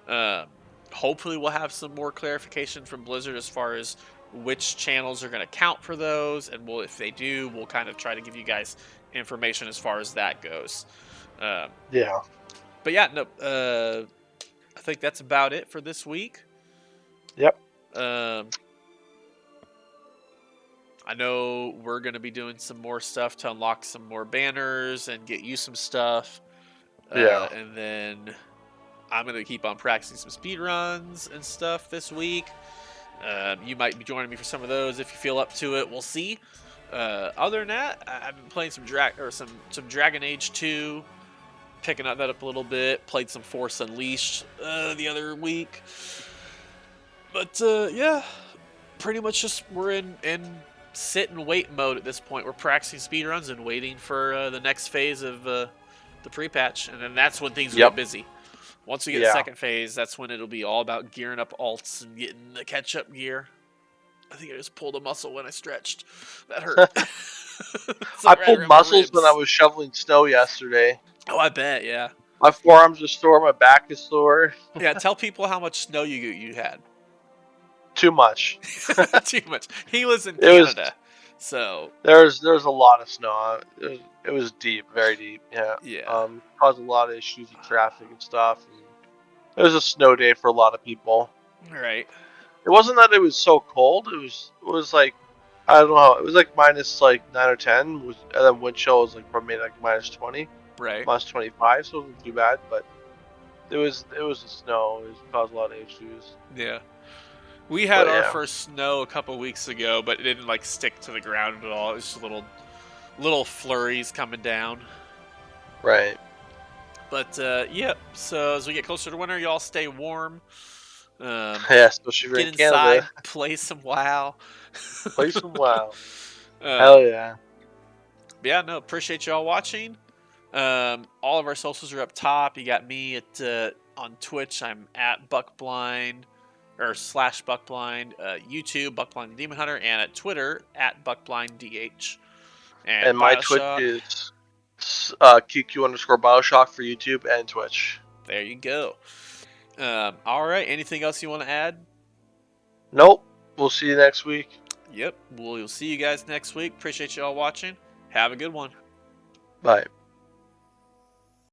[SPEAKER 2] Um, Hopefully, we'll have some more clarification from Blizzard as far as which channels are going to count for those, and if they do, we'll kind of try to give you guys information as far as that goes. Um,
[SPEAKER 1] Yeah.
[SPEAKER 2] but yeah, no, I think that's about it for this week.
[SPEAKER 1] Yep.
[SPEAKER 2] Um, I know we're going to be doing some more stuff to unlock some more banners and get you some stuff.
[SPEAKER 1] Yeah.
[SPEAKER 2] And then I'm going to keep on practicing some speed runs and stuff this week. You might be joining me for some of those if you feel up to it. We'll see. Other than that, I've been playing some Dragon Age 2, picking that up a little bit. Played some Force Unleashed the other week. But yeah, pretty much just we're in sit and wait mode at this point. We're practicing speedruns and waiting for the next phase of the pre-patch, and then that's when things will get
[SPEAKER 1] Yep.
[SPEAKER 2] busy. Once we get the
[SPEAKER 1] Yeah.
[SPEAKER 2] second phase, that's when it'll be all about gearing up alts and getting the catch-up gear. I think I just pulled a muscle when I stretched. That hurt.
[SPEAKER 1] I pulled muscles when I was shoveling snow yesterday.
[SPEAKER 2] Oh, I bet, yeah.
[SPEAKER 1] My forearms are sore. My back is sore.
[SPEAKER 2] Yeah, tell people how much snow you had.
[SPEAKER 1] Too much.
[SPEAKER 2] Too much. He lives in
[SPEAKER 1] It was.
[SPEAKER 2] Canada, so
[SPEAKER 1] There's a lot of snow. It was deep, very deep. Yeah.
[SPEAKER 2] yeah.
[SPEAKER 1] Caused a lot of issues with traffic and stuff. And it was a snow day for a lot of people.
[SPEAKER 2] Right.
[SPEAKER 1] It wasn't that it was so cold. It was like, I don't know. It was like minus like 9 or 10, and then wind chill was like probably like minus 20,
[SPEAKER 2] Right.
[SPEAKER 1] minus 25. So it wasn't too bad, but it was the snow. It caused a lot of issues.
[SPEAKER 2] Yeah. We had
[SPEAKER 1] But
[SPEAKER 2] our
[SPEAKER 1] yeah.
[SPEAKER 2] first snow a couple weeks ago, but it didn't like stick to the ground at all. It was just little flurries coming down.
[SPEAKER 1] Right.
[SPEAKER 2] But yep. So as we get closer to winter, y'all stay warm.
[SPEAKER 1] Yeah, especially if you're
[SPEAKER 2] Get
[SPEAKER 1] in
[SPEAKER 2] inside,
[SPEAKER 1] Canada.
[SPEAKER 2] play some WoW.
[SPEAKER 1] Play some WoW.
[SPEAKER 2] Um,
[SPEAKER 1] Hell yeah.
[SPEAKER 2] yeah, no, appreciate y'all watching. All of our socials are up top. You got me at on Twitch. I'm at Buckblind or /Buckblind. YouTube Buckblind Demon Hunter, and at Twitter at BuckblindDH.
[SPEAKER 1] And my Twitch
[SPEAKER 2] Bioshock.
[SPEAKER 1] is QQ_Bioshock for YouTube and Twitch.
[SPEAKER 2] There you go. All right. Anything else you want to add?
[SPEAKER 1] Nope. We'll see you next week.
[SPEAKER 2] Yep. We'll see you guys next week. Appreciate you all watching. Have a good one.
[SPEAKER 1] Bye.